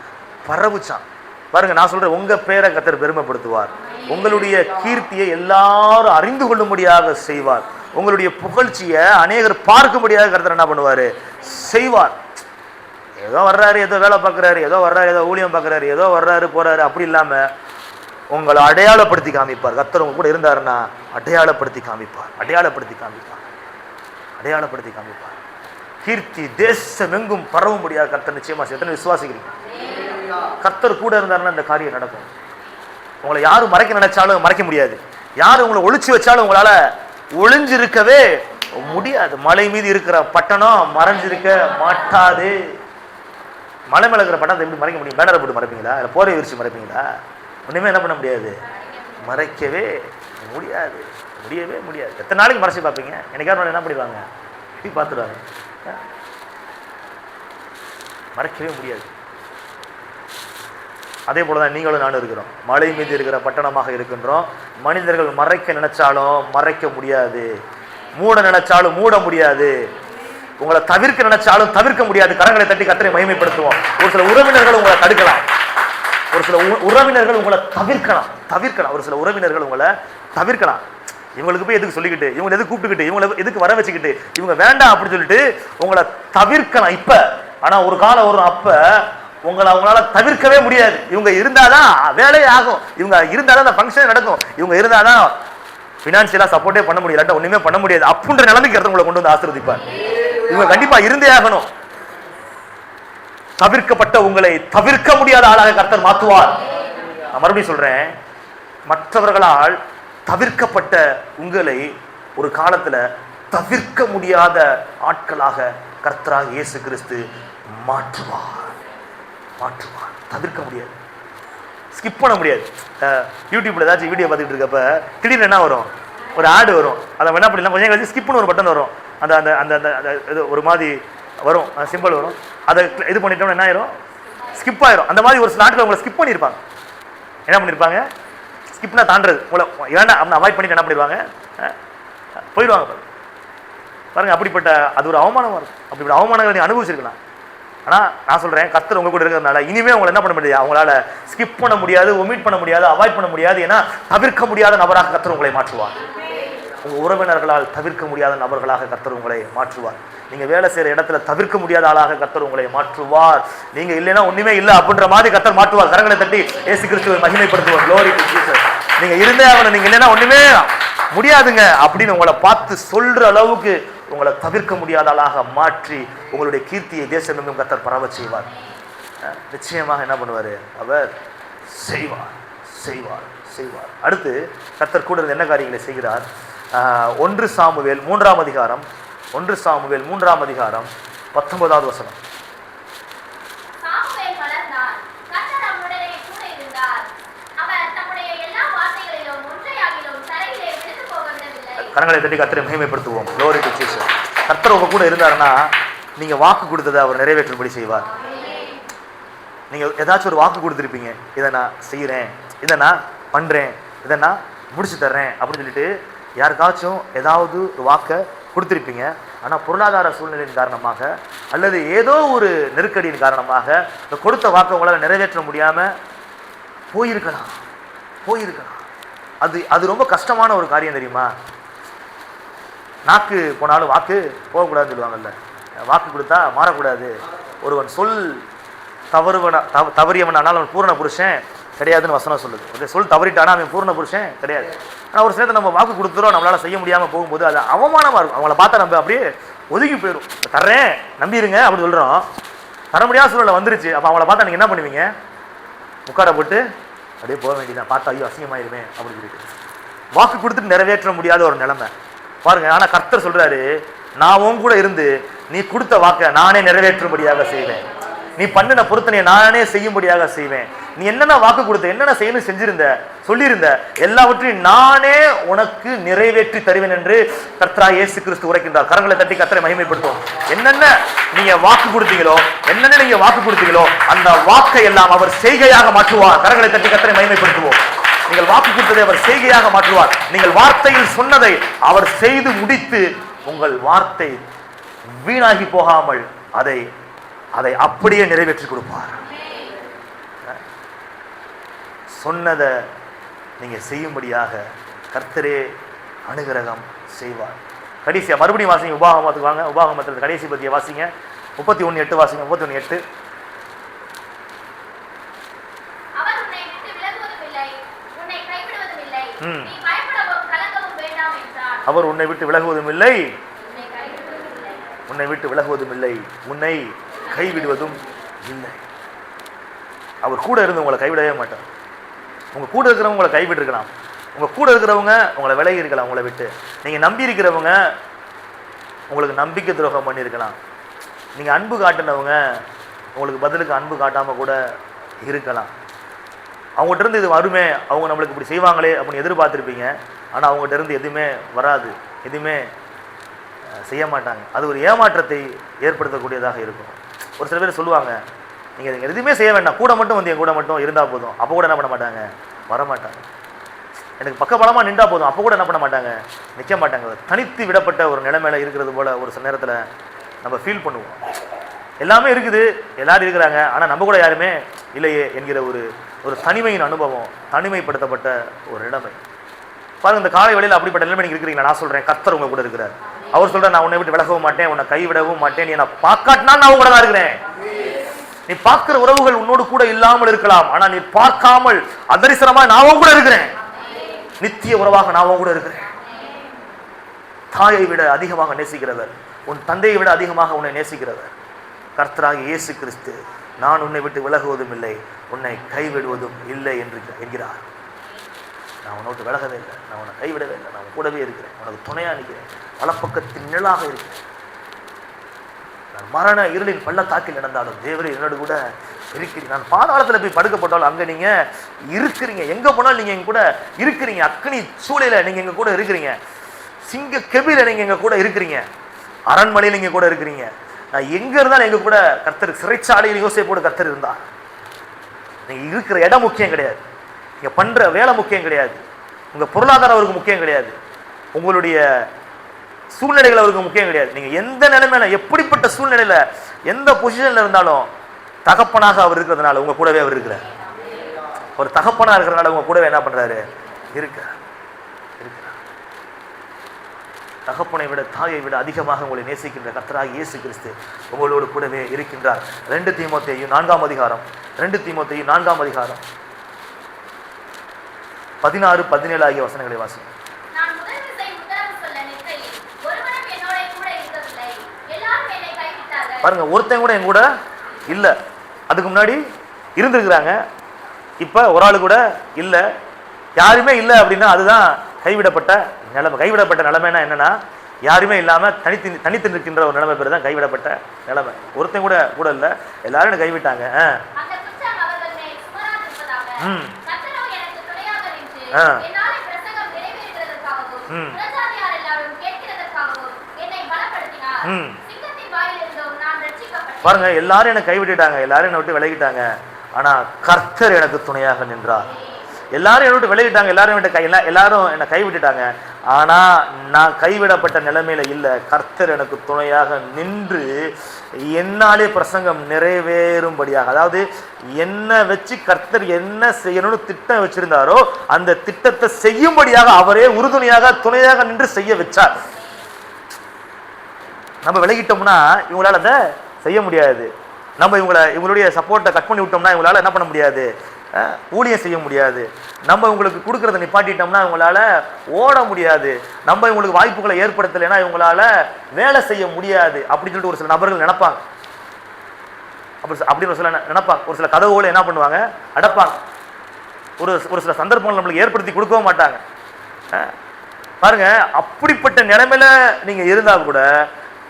பரவுச்சான். பாருங்க, நான் சொல்றேன், உங்க பேரை கர்த்தர் பெருமைப்படுத்துவார். உங்களுடைய கீர்த்தியை எல்லாரும் அறிந்து கொள்ளும்படியாக செய்வார். உங்களுடைய புகழ்ச்சியை அநேகர் பார்க்கும்படியாக கர்த்தர் என்ன பண்ணுவாரு? செய்வார். ஏதோ வர்றாரு, ஏதோ வேலை பார்க்குறாரு, ஏதோ வர்றாரு, ஏதோ ஊழியம் பார்க்குறாரு, ஏதோ வர்றாரு போறாரு, அப்படி இல்லாம உங்களை அடையாளப்படுத்தி காமிப்பார். கர்த்தர் உங்க கூட இருந்தாருன்னா அடையாளப்படுத்தி காமிப்பார். கீர்த்தி தேசமெங்கும் பரவும்படியாக கர்த்தர் நிச்சயமா எத்தனை விசுவாசிக்கிறீங்க? கர்த்தர் கூட இருந்தாருன்னா இந்த காரியம் நடக்கும். உங்களை யாரும் மறைக்க நினைச்சாலும் மறைக்க முடியாது. யாரும் உங்களை ஒளிச்சு வச்சாலும் உங்களால ஒளிஞ்சிருக்கவே முடியாது. மலை மீது இருக்கிற பட்டணம் மறைஞ்சிருக்க மாட்டாது. மலை மேல இருக்கிற பட்டணத்தை எப்படி மறைக்க முடியும்? பேனரை போட்டு மறைப்பீங்களா? இல்லை போரை விரிச்சு மறைப்பீங்களா? ஒண்ணுமே என்ன பண்ண முடியாது, மறைக்கவே முடியாது. முடியவே முடியாது. எத்தனை நாளைக்கு மறைச்சு பார்ப்பீங்க? என்னைக்காவது என்ன பண்ணிடுவாங்க, பார்த்துடுவாங்க. மறைக்கவே முடியாது. அதே போலதான் நீங்களும் நானும் இருக்கிறோம். மலை மீது இருக்கிற பட்டணமாக இருக்கின்றோம். மனிதர்கள் மறைக்க நினைச்சாலும் மறைக்க முடியாது, மூட நினைச்சாலும் மூட முடியாது, உங்களை தவிர்க்க நினைச்சாலும் தவிர்க்க முடியாது. கரங்களை தட்டி கர்த்தரை மகிமைப்படுத்துவோம். ஒரு சில உறவினர்கள் உங்களை தடுக்கலாம், ஒரு சில உறவினர்கள் உங்களை தவிர்க்கலாம், ஒரு சில உறவினர்கள் உங்களை தவிர்க்கலாம். இவங்களுக்கு போய் எதுக்கு சொல்லிக்கிட்டு, இவங்களை எதுக்கு கூப்பிட்டுக்கிட்டு, இவங்களை எதுக்கு வர வச்சுக்கிட்டு, இவங்க வேண்டாம் அப்படின்னு சொல்லிட்டு உங்களை தவிர்க்கலாம் இப்ப. ஆனா ஒரு காலம் வரும், அப்ப உங்களை அவங்களால தவிர்க்கவே முடியாது. இவங்க இருந்தாதான் வேலையே ஆகும், இவங்க இருந்தாதான் அந்த ஃபங்க்ஷன் நடக்கும், இவங்க இருந்தாதான் பினான்சியலா சப்போர்ட்டே பண்ண முடியும், இல்லாட்டா ஒண்ணுமே பண்ண முடியாது. அப்படின்ற நிலைமைக்கு உங்களை கொண்டு வந்து ஆசீர்வதிப்பார். இவங்க கண்டிப்பா இருந்தே ஆகணும். தவிர்க்கப்பட்ட உங்களை தவிர்க்க முடியாத ஆளாக கர்த்தர் மாற்றுவார். நான் மறுபடியும் சொல்றேன், மற்றவர்களால் தவிர்க்கப்பட்ட உங்களை ஒரு காலத்துல தவிர்க்க முடியாத ஆட்களாக கர்த்தராக இயேசு கிறிஸ்து மாற்றுவார். தவிர்க்க முடியாது, ஸ்கிப் பண்ண முடியாது. யூடியூப்ல ஏதாச்சும் வீடியோ பார்த்துட்டு இருக்கப்ப திடீர்னு என்ன வரும், ஒரு ஆடு வரும். அதை என்ன பண்ணலாம், கொஞ்சம் கழிச்சு ஸ்கிப்னு ஒரு பட்டன் வரும். அந்த அந்த அந்த இது ஒரு மாதிரி வரும், சிம்பிள் வரும். அதை இது பண்ணிட்டோம்னா என்ன ஆயிரும், ஸ்கிப் ஆயிரும். அந்த மாதிரி ஒரு சில நாட்கள் உங்களை ஸ்கிப் பண்ணியிருப்பாங்க. என்ன பண்ணியிருப்பாங்க, ஸ்கிப்னா தாண்டது, உங்களை வேண்டாம் அப்படின்னு அவாய்ட் பண்ணிட்டு என்ன பண்ணிடுவாங்க, போயிடுவாங்க. பாருங்க, அப்படிப்பட்ட அது ஒரு அவமானமாக இருக்கும். அப்படிப்பட்ட அவமானங்களை நீ அனுபவிச்சிருக்கலாம். ஆனால் நான் சொல்கிறேன், கர்த்தர் உங்க கூட இருக்கிறதுனால இனிமேல் உங்களை என்ன பண்ண முடியாது, அவங்களால ஸ்கிப் பண்ண முடியாது, ஒமிட் பண்ண முடியாது, அவாய்ட் பண்ண முடியாது. ஏன்னா தவிர்க்க முடியாத நபராக கர்த்தர் உங்களை மாற்றுவார். உங்கள் உறவினர்களால் தவிர்க்க முடியாத நபர்களாக கர்த்தர் உங்களை மாற்றுவார். நீங்கள் வேலை செய்கிற இடத்துல தவிர்க்க முடியாத ஆளாக கர்த்தர் உங்களை மாற்றுவார். நீங்கள் இல்லைன்னா ஒன்றுமே இல்லை அப்படின்ற மாதிரி கர்த்தர் மாற்றுவார். கரங்களை தட்டி இயேசு கிறிஸ்துவை மகிமைப்படுத்துவார். Glory to Jesus. நீங்கள் இருந்தே ஆகணும், நீங்கள் இல்லைன்னா ஒன்றுமே முடியாதுங்க அப்படின்னு உங்களை பார்த்து சொல்கிற அளவுக்கு உங்களை தவிர்க்க முடியாத ஆளாக மாற்றி உங்களுடைய கீர்த்தியை தேசமெங்கும் கர்த்தர் பரவ செய்வார். நிச்சயமாக என்ன பண்ணுவார், அவர் செய்வார். அடுத்து கர்த்தர் கூட என்ன காரியங்களை செய்கிறார்? 1 சாமுவேல் 3ஆம் அதிகாரம் 1 சாமுவேல் 3ஆம் அதிகாரம் 19வது வசனம். கரங்களை தட்டி கர்த்தரை மகிமைப்படுத்துவோம். Glory to Jesus. கர்த்தர் உங்க கூட இருந்தாருன்னா நீங்க வாக்கு கொடுத்ததை அவர் நிறைவேற்றும்படி செய்வார். நீங்க ஏதாச்சும் ஒரு வாக்கு கொடுத்துருப்பீங்க, இதை நான் செய்யறேன், இதை நான் பண்றேன், இதை நான் முடிச்சு தர்றேன் அப்படின்னு சொல்லிட்டு யாருக்காச்சும் ஏதாவது ஒரு வாக்கை கொடுத்துருப்பீங்க. ஆனால் பொருளாதார சூழ்நிலையின் காரணமாக அல்லது ஏதோ ஒரு நெருக்கடியின் காரணமாக இந்த கொடுத்த வாக்கை உங்களால் நிறைவேற்ற முடியாமல் போயிருக்கலாம். அது ரொம்ப கஷ்டமான ஒரு காரியம் தெரியுமா? நாக்கு போனாலும் வாக்கு போகக்கூடாதுன்னு சொல்லுவாங்கல்ல. வாக்கு கொடுத்தா மாறக்கூடாது. ஒருவன் சொல் தவறியவனானால் அவன் பூரண புருஷன் கிடையாதுன்னு வசனம் சொல்லுது. ஓகே, சொல் தவறிட்டானா அவன் பூரண புருஷன் கிடையாது. ஆனால் ஒரு சிலத்தை நம்ம வாக்கு கொடுத்துறோம், நம்மளால் செய்ய முடியாமல் போகும்போது அது அவமானமாக இருக்கும். அவங்கள பார்த்தா நம்ம அப்படியே ஒதுங்கி போயிடும். தர்றேன் நம்பிடுங்க அப்படின்னு சொல்கிறோம், தர முடியாத சூழ்நிலை வந்துருச்சு. அப்போ அவங்கள பார்த்தா நீங்கள் என்ன பண்ணுவீங்க? முக்காட போட்டு அப்படியே போக வேண்டியதான். பார்த்தா ஐயோ அசிங்கமாயிருமே அப்படின்னு சொல்லிட்டு வாக்கு கொடுத்துட்டு நிறைவேற்ற முடியாத ஒரு நிலைமை பாருங்க. ஆனா கர்த்தர் சொல்றாரு, நான் உன் கூட இருந்து நீ கொடுத்த வாக்கை நானே நிறைவேற்றும்படியாக செய்வேன், நீ பண்ணின பொருத்தனையை நானே செய்யும்படியாக செய்வேன். நீ என்னென்ன வாக்கு கொடுத்த, என்னென்ன செய்யணும் செஞ்சிருந்த, சொல்லியிருந்த எல்லாவற்றையும் நானே உனக்கு நிறைவேற்றி தருவேன் என்று கர்த்தராகிய இயேசு கிறிஸ்து உரைக்கின்றார். கரங்களை தட்டி கர்த்தரை மகிமைப்படுத்தும். என்னென்ன நீங்க வாக்கு கொடுத்தீங்களோ அந்த வாக்கை எல்லாம் அவர் செய்கையாக மாற்றுவார். கரங்களை தட்டி கர்த்தரை மகிமைப்படுத்துவோம். நீங்கள் வாக்கு கொடுத்ததை அவர் செய்கையாக மாற்றுவார். நீங்கள் வார்த்தையில் சொன்னதை அவர் செய்து முடித்து உங்கள் வார்த்தை வீணாகி போகாமல் அதை அப்படியே நிறைவேற்றி கொடுப்பார். சொன்னதை நீங்க செய்யும்படியாக கர்த்தரே அனுகிரகம் செய்வார். கடைசியா மறுபடியும் வாசிங்க, உபாகமத்துக்கு வாங்க. உபாகமத்தில் கடைசி பத்திய வாசிங்க, 31:8 வாசிங்க. 31:8. அவர் உன்னை விட்டு விலகுவதும் இல்லை, உன்னை கைவிடுவதும் இல்லை. அவர் கூட இருந்து உங்களை கைவிடவே மாட்டார். உங்க கூட இருக்கிறவங்க உங்களை கைவிட்டு இருக்கலாம், உங்க கூட இருக்கிறவங்க உங்களை விலகி இருக்கலாம், உங்களை விட்டு. நீங்க நம்பி இருக்கிறவங்க உங்களுக்கு நம்பிக்கை துரோகம் பண்ணியிருக்கலாம். நீங்க அன்பு காட்டினவங்க உங்களுக்கு பதிலுக்கு அன்பு காட்டாம கூட இருக்கலாம். அவங்ககிட்ட இருந்து இது வருமே, அவங்க நம்மளுக்கு இப்படி செய்வாங்களே அப்படின்னு எதிர்பார்த்துருப்பீங்க. ஆனால் அவங்ககிட்ட இருந்து எதுவுமே வராது, எதுவுமே செய்ய மாட்டாங்க. அது ஒரு ஏமாற்றத்தை ஏற்படுத்தக்கூடியதாக இருக்கும். ஒரு சில பேர் சொல்லுவாங்க, நீங்கள் எதுவுமே செய்ய வேண்டாம், கூட மட்டும் வந்து என் கூட மட்டும் இருந்தால் போதும். அப்போ கூட என்ன பண்ண மாட்டாங்க? வரமாட்டாங்க. எனக்கு பக்கபலமாக நின்றா போதும், அப்போ கூட என்ன பண்ண மாட்டாங்க? நிற்க மாட்டாங்க. தனித்து விடப்பட்ட ஒரு நிலைமையில இருக்கிறது போல் ஒரு சில நேரத்தில் நம்ம ஃபீல் பண்ணுவோம். எல்லாமே இருக்குது, எல்லாரும் இருக்கிறாங்க, ஆனால் நம்ம கூட யாருமே இல்லையே என்கிற ஒரு தனிமையின் அனுபவம், தனிமைப்படுத்தப்பட்ட ஒரு நிலைமை. பாருங்க, இந்த காலை வேளையில் அப்படிப்பட்ட நிலைமை நீங்கள் இருக்கிறீங்களா? நான் சொல்கிறேன், கர்த்தர் உங்க கூட இருக்கிறார். அவர் சொல்ற, நான் உன்னை விட்டு விலகவும் மாட்டேன், உன்னை கைவிடவும் மாட்டேன், நீ நான் பார்க்காட்டினா நான் கூட தான் இருக்கிறேன். நீ பார்க்கிற உறவுகள் உன்னோடு கூட இல்லாமல் இருக்கலாம், ஆனா நீ பார்க்காமல் அதரிசனமா நான் கூட இருக்கிறேன். நித்திய உறவாக நான் கூட இருக்கிறேன். தாயை விட அதிகமாக நேசிக்கிறவர், உன் தந்தையை விட அதிகமாக உன்னை நேசிக்கிறவர் கர்த்தராகிய இயேசு கிறிஸ்து. நான் உன்னை விட்டு விலகுவதும் இல்லை, உன்னை கைவிடுவதும் இல்லை என்று என்கிறார். நான் உன்னை விட்டு விலகவே இல்லை, நான் உன்னை கைவிடவே இல்லை, நான் கூடவே இருக்கிறேன், உனக்கு துணையா நிற்கிறேன், வலப்பக்கத்தின் நிழலாக இருக்கிறேன். நான் மரண இருளின் பள்ளத்தாக்கில் நடந்தாலும் தேவரே என்னோடு கூட இருக்கிறீங்க. நான் பாதாளத்தில் போய் படுக்கப்பட்டாலும் அங்கே நீங்க இருக்கிறீங்க. எங்க போனாலும் நீங்க எங்க கூட இருக்கிறீங்க. அக்னி சூளையில நீங்க எங்க கூட இருக்கிறீங்க. சிங்க கெபில நீங்க எங்க கூட இருக்கிறீங்க. அரண்மனையில் நீங்க கூட இருக்கிறீங்க. நான் எங்க இருந்தாலும் எங்க கூட கர்த்தர். சிறைச்சாலையில் யோசேப்போடு கர்த்தர் இருந்தார். நீங்க இருக்கிற இடம் முக்கியம் கிடையாது, நீங்க பண்ற வேலை முக்கியம் கிடையாது, உங்க பொருளாதாரம் அவருக்கு முக்கியம் கிடையாது, உங்களுடைய சூழ்நிலைகள் அவருக்கு முக்கியம் கிடையாது. நீங்க எந்த நிலைமையில, எப்படிப்பட்ட சூழ்நிலையில, எந்த பொசிஷன்ல இருந்தாலும் தகப்பனாக அவர் இருக்கிறதுனால உங்க கூடவே அவர் இருக்கிறார். ஒரு தகப்பனா இருக்கிறதுனால உங்க கூடவே என்ன பண்றாரு? இருக்கிறார். தகப்பனை விட தாயை விட அதிகமாக உங்களை நேசிக்கின்ற கர்த்தராகிய இயேசு கிறிஸ்து உங்களோடு கூடவே இருக்கின்றார். 2 தீமோத்தேயு 4ஆம் அதிகாரம் 16-17 ஆகிய வசனங்களை வாசிங்க. பாருங்க, ஒருத்தன் கூட என் கூட இல்ல. அதுக்கு முன்னாடி இருந்திருக்கிறாங்க, இப்ப ஒரு ஆளு கூட இல்ல. யாருமே இல்லை அப்படின்னா அதுதான் கைவிடப்பட்ட நிலைமை. கைவிடப்பட்ட நிலைமைனா என்னன்னா, யாருமே இல்லாமல் தனித்து நிற்கின்ற ஒரு நிலைமை பேர் தான் கைவிடப்பட்ட நிலைமை. ஒருத்தன் கூட கூட இல்லை, எல்லாரும் கைவிட்டாங்க. பாருங்க, எல்லாரும் என்னை கைவிட்டுட்டாங்க, எல்லாரும் என்னை விட்டு விலகிட்டாங்க, ஆனா கர்த்தர் எனக்கு துணையாக நின்றார். எல்லாரும் என்னை விட்டு விலகிட்டாங்க, எல்லாரும் என்னை கைவிட்டுட்டாங்க, ஆனா நான் கைவிடப்பட்ட நிலைமையில இல்லை. கர்த்தர் எனக்கு துணையாக நின்று என்னாலே பிரசங்கம் நிறைவேறும்படியாக, அதாவது என்ன வச்சு கர்த்தர் என்ன செய்யணும்னு திட்டம் வச்சிருந்தாரோ அந்த திட்டத்தை செய்யும்படியாக அவரே உறுதுணையாக துணையாக நின்று செய்ய வச்சார். நம்ம விலகிட்டோம்னா இவங்களால அதை செய்ய முடியாது. நம்ம இவங்களுடைய சப்போர்ட்டை கட் பண்ணி விட்டோம்னா இவங்களால என்ன பண்ண முடியாது, ஊழியம் செய்ய முடியாது. நம்ம இவங்களுக்கு கொடுக்கறத நிப்பாட்டிட்டோம்னா இவங்களால ஓட முடியாது. நம்ம இவங்களுக்கு வாய்ப்புகளை ஏற்படுத்தலைன்னா இவங்களால வேலை செய்ய முடியாது அப்படின்னு சொல்லிட்டு ஒரு சில நபர்கள் நினைப்பாங்க. அப்படின்னு ஒரு சில நினைப்பாங்க. ஒரு சில கதவுகளை என்ன பண்ணுவாங்க, அடைப்பாங்க. ஒரு சில சந்தர்ப்பங்கள் நம்மளுக்கு ஏற்படுத்தி கொடுக்கவும் மாட்டாங்க. பாருங்க, அப்படிப்பட்ட நிலைமையில நீங்க இருந்தா கூட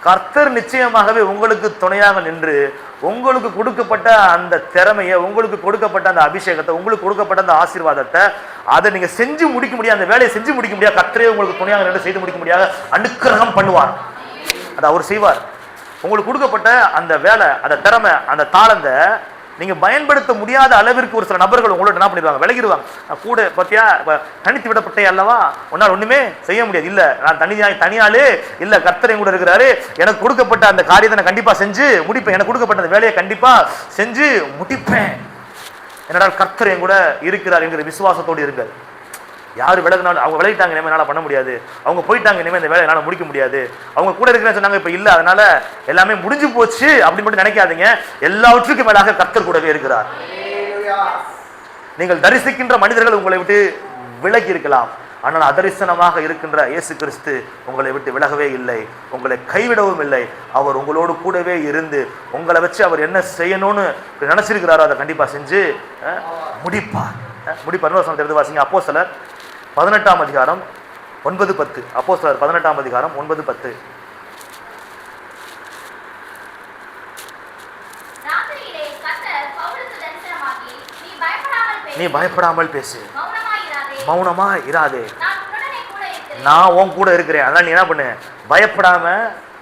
கர்த்தர் நிச்சயமாகவே உங்களுக்கு துணையாக நின்று உங்களுக்கு கொடுக்கப்பட்ட அந்த திறமையை, உங்களுக்கு கொடுக்கப்பட்ட அந்த அபிஷேகத்தை, உங்களுக்கு கொடுக்கப்பட்ட அந்த ஆசீர்வாதத்தை அதை நீங்க செஞ்சு முடிக்க முடியாது, அந்த வேலையை செஞ்சு முடிக்க முடியாது. கர்த்தரே உங்களுக்கு துணையாக நின்று செய்து முடிக்க முடியாது, அனுக்கிரகம் பண்ணுவார். அதை அவர் செய்வார். உங்களுக்கு கொடுக்கப்பட்ட அந்த வேலை, அந்த திறமை, அந்த தாளந்தை நீங்க பயன்படுத்த முடியாத அளவிற்கு ஒரு சில நபர்கள் உங்களோட என்ன பண்ணிடுவாங்க, விலகிடுவாங்க. கூட பத்தியா தனித்து விடப்பட்டே அல்லவா, உன்னால் ஒண்ணுமே செய்ய முடியாது. இல்ல நான் தனியாளே இல்ல, கர்த்தர் கூட இருக்கிறாரு, எனக்கு கொடுக்கப்பட்ட அந்த காரியத்தை நான் கண்டிப்பா செஞ்சு முடிப்பேன், எனக்கு கொடுக்கப்பட்ட அந்த வேலையை கண்டிப்பா செஞ்சு முடிப்பேன். என்னடா கர்த்தர் என் கூட இருக்கிறார் என்கிற விசுவாசத்தோடு இருங்கள். யாரு விலகினாலும், அவங்க விலகிட்டாங்க, இனிமேல் என்னால் பண்ண முடியாது, அவங்க போயிட்டாங்க, இனிமேல் இந்த வேலை என்னால் முடிக்க முடியாது, அவங்க கூட இருக்கிறேன்னு சொன்னாங்க, இப்போ இல்லை, அதனால எல்லாமே முடிஞ்சு போச்சு அப்படின்னு மட்டும் நினைக்காதீங்க. எல்லாவற்றுக்கும் மேலாக கர்த்தர் கூடவே இருக்கிறார். நீங்கள் தரிசிக்கின்ற மனிதர்கள் உங்களை விட்டு விலகி இருக்கலாம், ஆனால் அதரிசனமாக இருக்கின்ற இயேசு கிறிஸ்து உங்களை விட்டு விலகவே இல்லை, உங்களை கைவிடவும் இல்லை. அவர் உங்களோடு கூடவே இருந்து உங்களை வச்சு அவர் என்ன செய்யணும்னு நினைச்சிருக்கிறாரோ அதை கண்டிப்பா செஞ்சு முடிப்பார். எடுத்து வாசிங்க. அப்போஸ்தலர் 18ஆம் அதிகாரம் 9-10. அப்போஸ்தலர் 18ஆம் அதிகாரம் 9-10. நீ பயப்படாமல் பேசு, மௌனமா இராதே, நான் உன் கூட இருக்கிறேன், அதனால நீ என்ன பண்ணு, பயப்படாம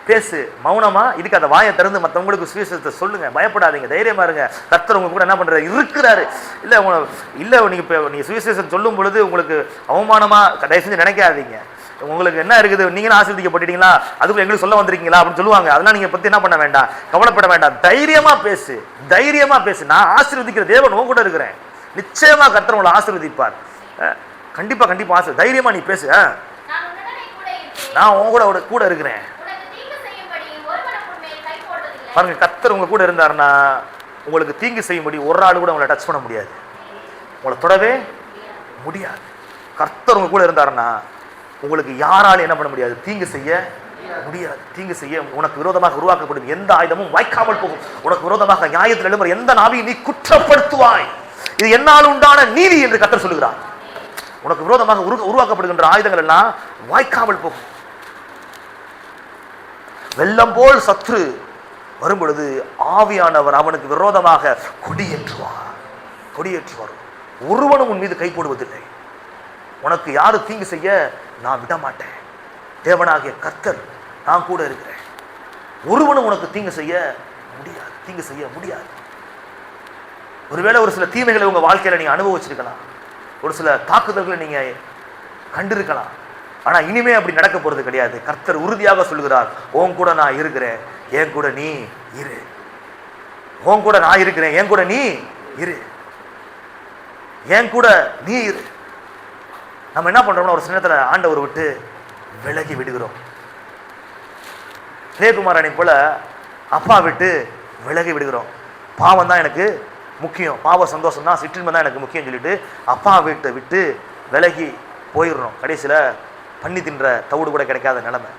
பேசு, மௌனமா இதுக்கு அந்த வாயை திறந்து மற்றவங்களுக்கு சுவிசேஷத்தை சொல்லுங்க. பயப்படாதீங்க, தைரியமா இருங்க. கர்த்தர் உங்க கூட என்ன பண்றாரு, இருக்கிறாரு. இல்ல நீங்க சுவிசேஷம் சொல்லும் பொழுது உங்களுக்கு அவமானமா தயவு செஞ்சு நினைக்காதீங்க. உங்களுக்கு என்ன இருக்குது, நீங்களும் ஆசீர்வதிக்கப்பட்டீங்களா, அதுக்குள்ள எங்களுக்கு சொல்ல வந்திருக்கீங்களா அப்படின்னு சொல்லுவாங்க. அதெல்லாம் நீங்க பத்தி என்ன பண்ண வேண்டாம், கவலைப்பட வேண்டாம். தைரியமா பேசு, தைரியமா பேசு. நான் ஆசீர்வதிக்கிற தேவன் உன் கூட இருக்கிறேன். நிச்சயமா கர்த்தர் உங்களை ஆசீர்வதிப்பார். கண்டிப்பா கண்டிப்பா தைரியமா நீ பேசு. நான் உன் கூட இருக்கிறேன். பாருங்க, கர்த்தர் உங்க கூட இருந்தாருன்னா உங்களுக்கு தீங்கு செய்யும்படி ஒரு ஆள் கூட உங்களை டச் பண்ண முடியாது, உங்களை தொடவே முடியாது. கர்த்தர் உங்க கூட இருந்தாருன்னா உங்களுக்கு யாராலும் என்ன பண்ண முடியாது, தீங்கு செய்ய முடியாது. தீங்கு செய்ய உனக்கு விரோதமாக உருவாக்கப்படும் எந்த ஆயுதமும் வாய்க்காமல் போகும். உனக்கு விரோதமாக நியாயத்தில் எழும்புற எந்த நாவையும் நீ குற்றப்படுத்துவாய். இது என்னால் உண்டான நீதி என்று கர்த்தர் சொல்லுகிறார். உனக்கு விரோதமாக உருவாக்கப்படுகின்ற ஆயுதங்கள் எல்லாம் வாய்க்காமல் போகும். வெள்ளம் போல் சத்ரு வரும் பொழுது ஆவியானவர் அவனுக்கு விரோதமாக கொடியேற்றுவார். ஒருவனும் உன் மீது கை போடுவதில்லை. உனக்கு யாரு தீங்கு செய்ய நான் விட மாட்டேன். தேவனாகிய கர்த்தர் நான் கூட இருக்கிறேன். ஒருவனும் உனக்கு தீங்கு செய்ய முடியாது. ஒருவேளை ஒரு சில தீமைகளை உங்க வாழ்க்கையில நீங்க அனுபவிச்சிருக்கலாம், ஒரு சில தாக்குதல்களை நீங்க கண்டிருக்கலாம். ஆனா இனிமே அப்படி நடக்க போறது கிடையாது. கர்த்தர் உறுதியாக சொல்லுகிறார், உன் கூட நான் இருக்கிறேன், என் கூட நீ இரு. உன் கூட நான் இருக்கிறேன், என் கூட நீ இரு, என் கூட நீ இரு. நம்ம என்ன பண்றோம்னா ஒரு சின்னத்துல ஆண்டவர் விட்டு விலகி விடுகிறோம். ஜெயக்குமாரனை போல அப்பா விட்டு விலகி விடுகிறோம். பாவம் தான் எனக்கு முக்கியம், பாவ சந்தோஷம் தான், சிற்றின்மை தான் எனக்கு முக்கியம் சொல்லிட்டு அப்பா வீட்டை விட்டு விலகி போயிடுறோம். கடைசியில பண்ணி தின்ற தவிடு கூட கிடைக்காத நிலைமை.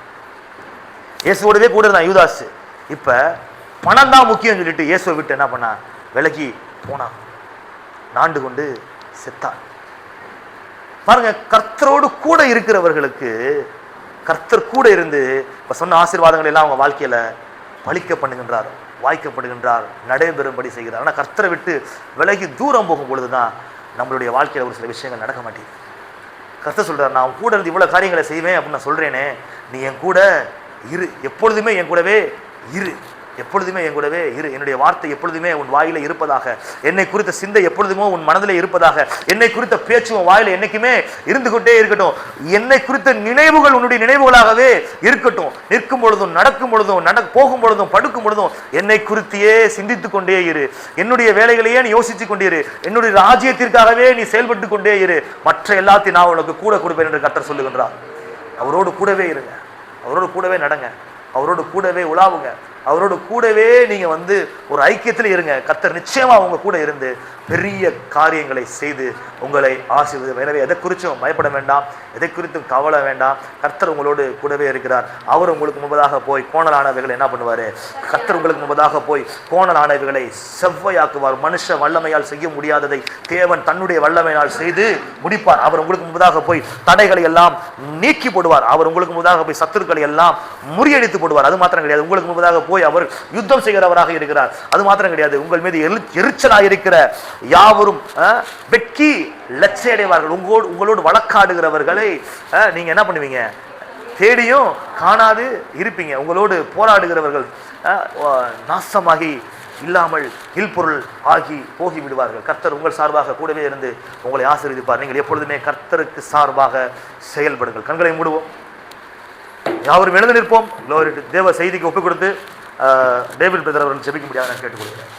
இயேசுவோடவே கூட இருந்தான் யூதாஸ். இப்ப பணம் தான் முக்கியம் சொல்லிட்டு இயேசுவை விட்டு என்ன பண்ணா, விலகி போனான், நாண்டு கொண்டு செத்தான். பாருங்க, கர்த்தரோடு கூட இருக்கிறவர்களுக்கு கர்த்தர் கூட இருந்து இப்ப சொன்ன ஆசீர்வாதங்கள் எல்லாம் அவங்க வாழ்க்கையில பலிக்க பண்ணுகின்றார், வாய்க்கப்படுகின்றார், நடைபெறும்படி செய்கிறார். ஆனா கர்த்தரை விட்டு விலகி தூரம் போகும் பொழுதுதான் நம்மளுடைய வாழ்க்கையில ஒரு சில விஷயங்கள் நடக்க மாட்டேங்குது. கர்த்தர் சொல்றார், நான் கூட இருந்து இவ்வளவு காரியங்களை செய்வேன் அப்படின்னு நான் சொல்றேனே, நீ என் கூட இரு, எப்பொழுதுமே என் கூடவே இரு, எப்பொழுதுமே என் கூடவே இரு. என்னுடைய வார்த்தை எப்பொழுதுமே உன் வாயில இருப்பதாக, என்னை குறித்த சிந்தை எப்பொழுதுமே உன் மனதிலே இருப்பதாக, என்னை குறித்த பேச்சு உன் வாயில என்னைக்குமே இருந்து கொண்டே இருக்கட்டும், என்னை குறித்த நினைவுகள் உன்னுடைய நினைவுகளாகவே இருக்கட்டும். நிற்கும் பொழுதும், நடக்கும் பொழுதும், போகும் பொழுதும், படுக்கும் பொழுதும் என்னை குறித்தியே சிந்தித்து கொண்டே இரு. என்னுடைய வேலைகளையே நீ யோசிச்சு கொண்டே இரு. என்னுடைய ராஜ்யத்திற்காகவே நீ செயல்பட்டு கொண்டே இரு. மற்ற எல்லாத்தையும் நான் உனக்கு கூட கொடுப்பேன் என்று கர்த்தர் சொல்லுகின்றார். அவரோடு கூடவே இருங்க, அவரோடு கூடவே நடங்க, அவரோடு கூடவே உலாவுங்க, அவரோடு கூடவே நீங்க ஒரு ஐக்கியத்தில் இருங்க. கர்த்தர் நிச்சயமா உங்க கூட இருந்து பெரிய காரியங்களை செய்து உங்களை ஆசீர்வதிப்பார். எனவே எதை குறித்தும் பயப்பட வேண்டாம், எதை குறித்தும் கவலை வேண்டாம். கர்த்தர் உங்களோடு கூடவே இருக்கிறார். அவர் உங்களுக்கு முன்பதாக போய் கோணலானவைகளை என்ன பண்ணுவாரு? கர்த்தர் உங்களுக்கு முன்பதாக போய் கோணலானவைகளை செவ்வையாக்குவார். மனுஷ வல்லமையால் செய்ய முடியாததை தேவன் தன்னுடைய வல்லமையால் செய்து முடிப்பார். அவர் உங்களுக்கு முன்பதாக போய் தடைகளை எல்லாம் நீக்கி போடுவார். அவர் உங்களுக்கு முன்பதாக போய் சத்துருக்களை எல்லாம் முறியடித்து போடுவார். அது மாத்திரம் கிடையாது, உங்களுக்கு முன்பதாக போய் அவர் யுத்தம் செய்கிறவராக இருக்கிறார். அது மாத்திரம் கிடையாது, உங்கள் மீது எரிச்சலாக இருக்கிற யாவரும் வெட்கி லட்சையடைவார்கள். உங்களோடு வழக்காடுகிறவர்களை நீங்க என்ன பண்ணுவீங்க? தேடியும் காணாது இருப்பீங்க. உங்களோடு போராடுகிறவர்கள் நாசமாகி இல்லாமல் இல்பொருள் ஆகி போகி விடுவார்கள். கர்த்தர் உங்கள் சார்பாக கூடவே இருந்து உங்களை ஆசீர்வதிப்பார். நீங்கள் எப்பொழுதுமே கர்த்தருக்கு சார்பாக செயல்படுங்கள். கண்களை மூடுவோம், யாவரும் எழுந்து நிற்போம். தேவ செய்திக்கு ஒப்புக் கொடுத்து டேவிட் பிரதர் அவர்கள் ஜெபிக்க முடியாது நான் கேட்டுக்கொள்கிறேன்.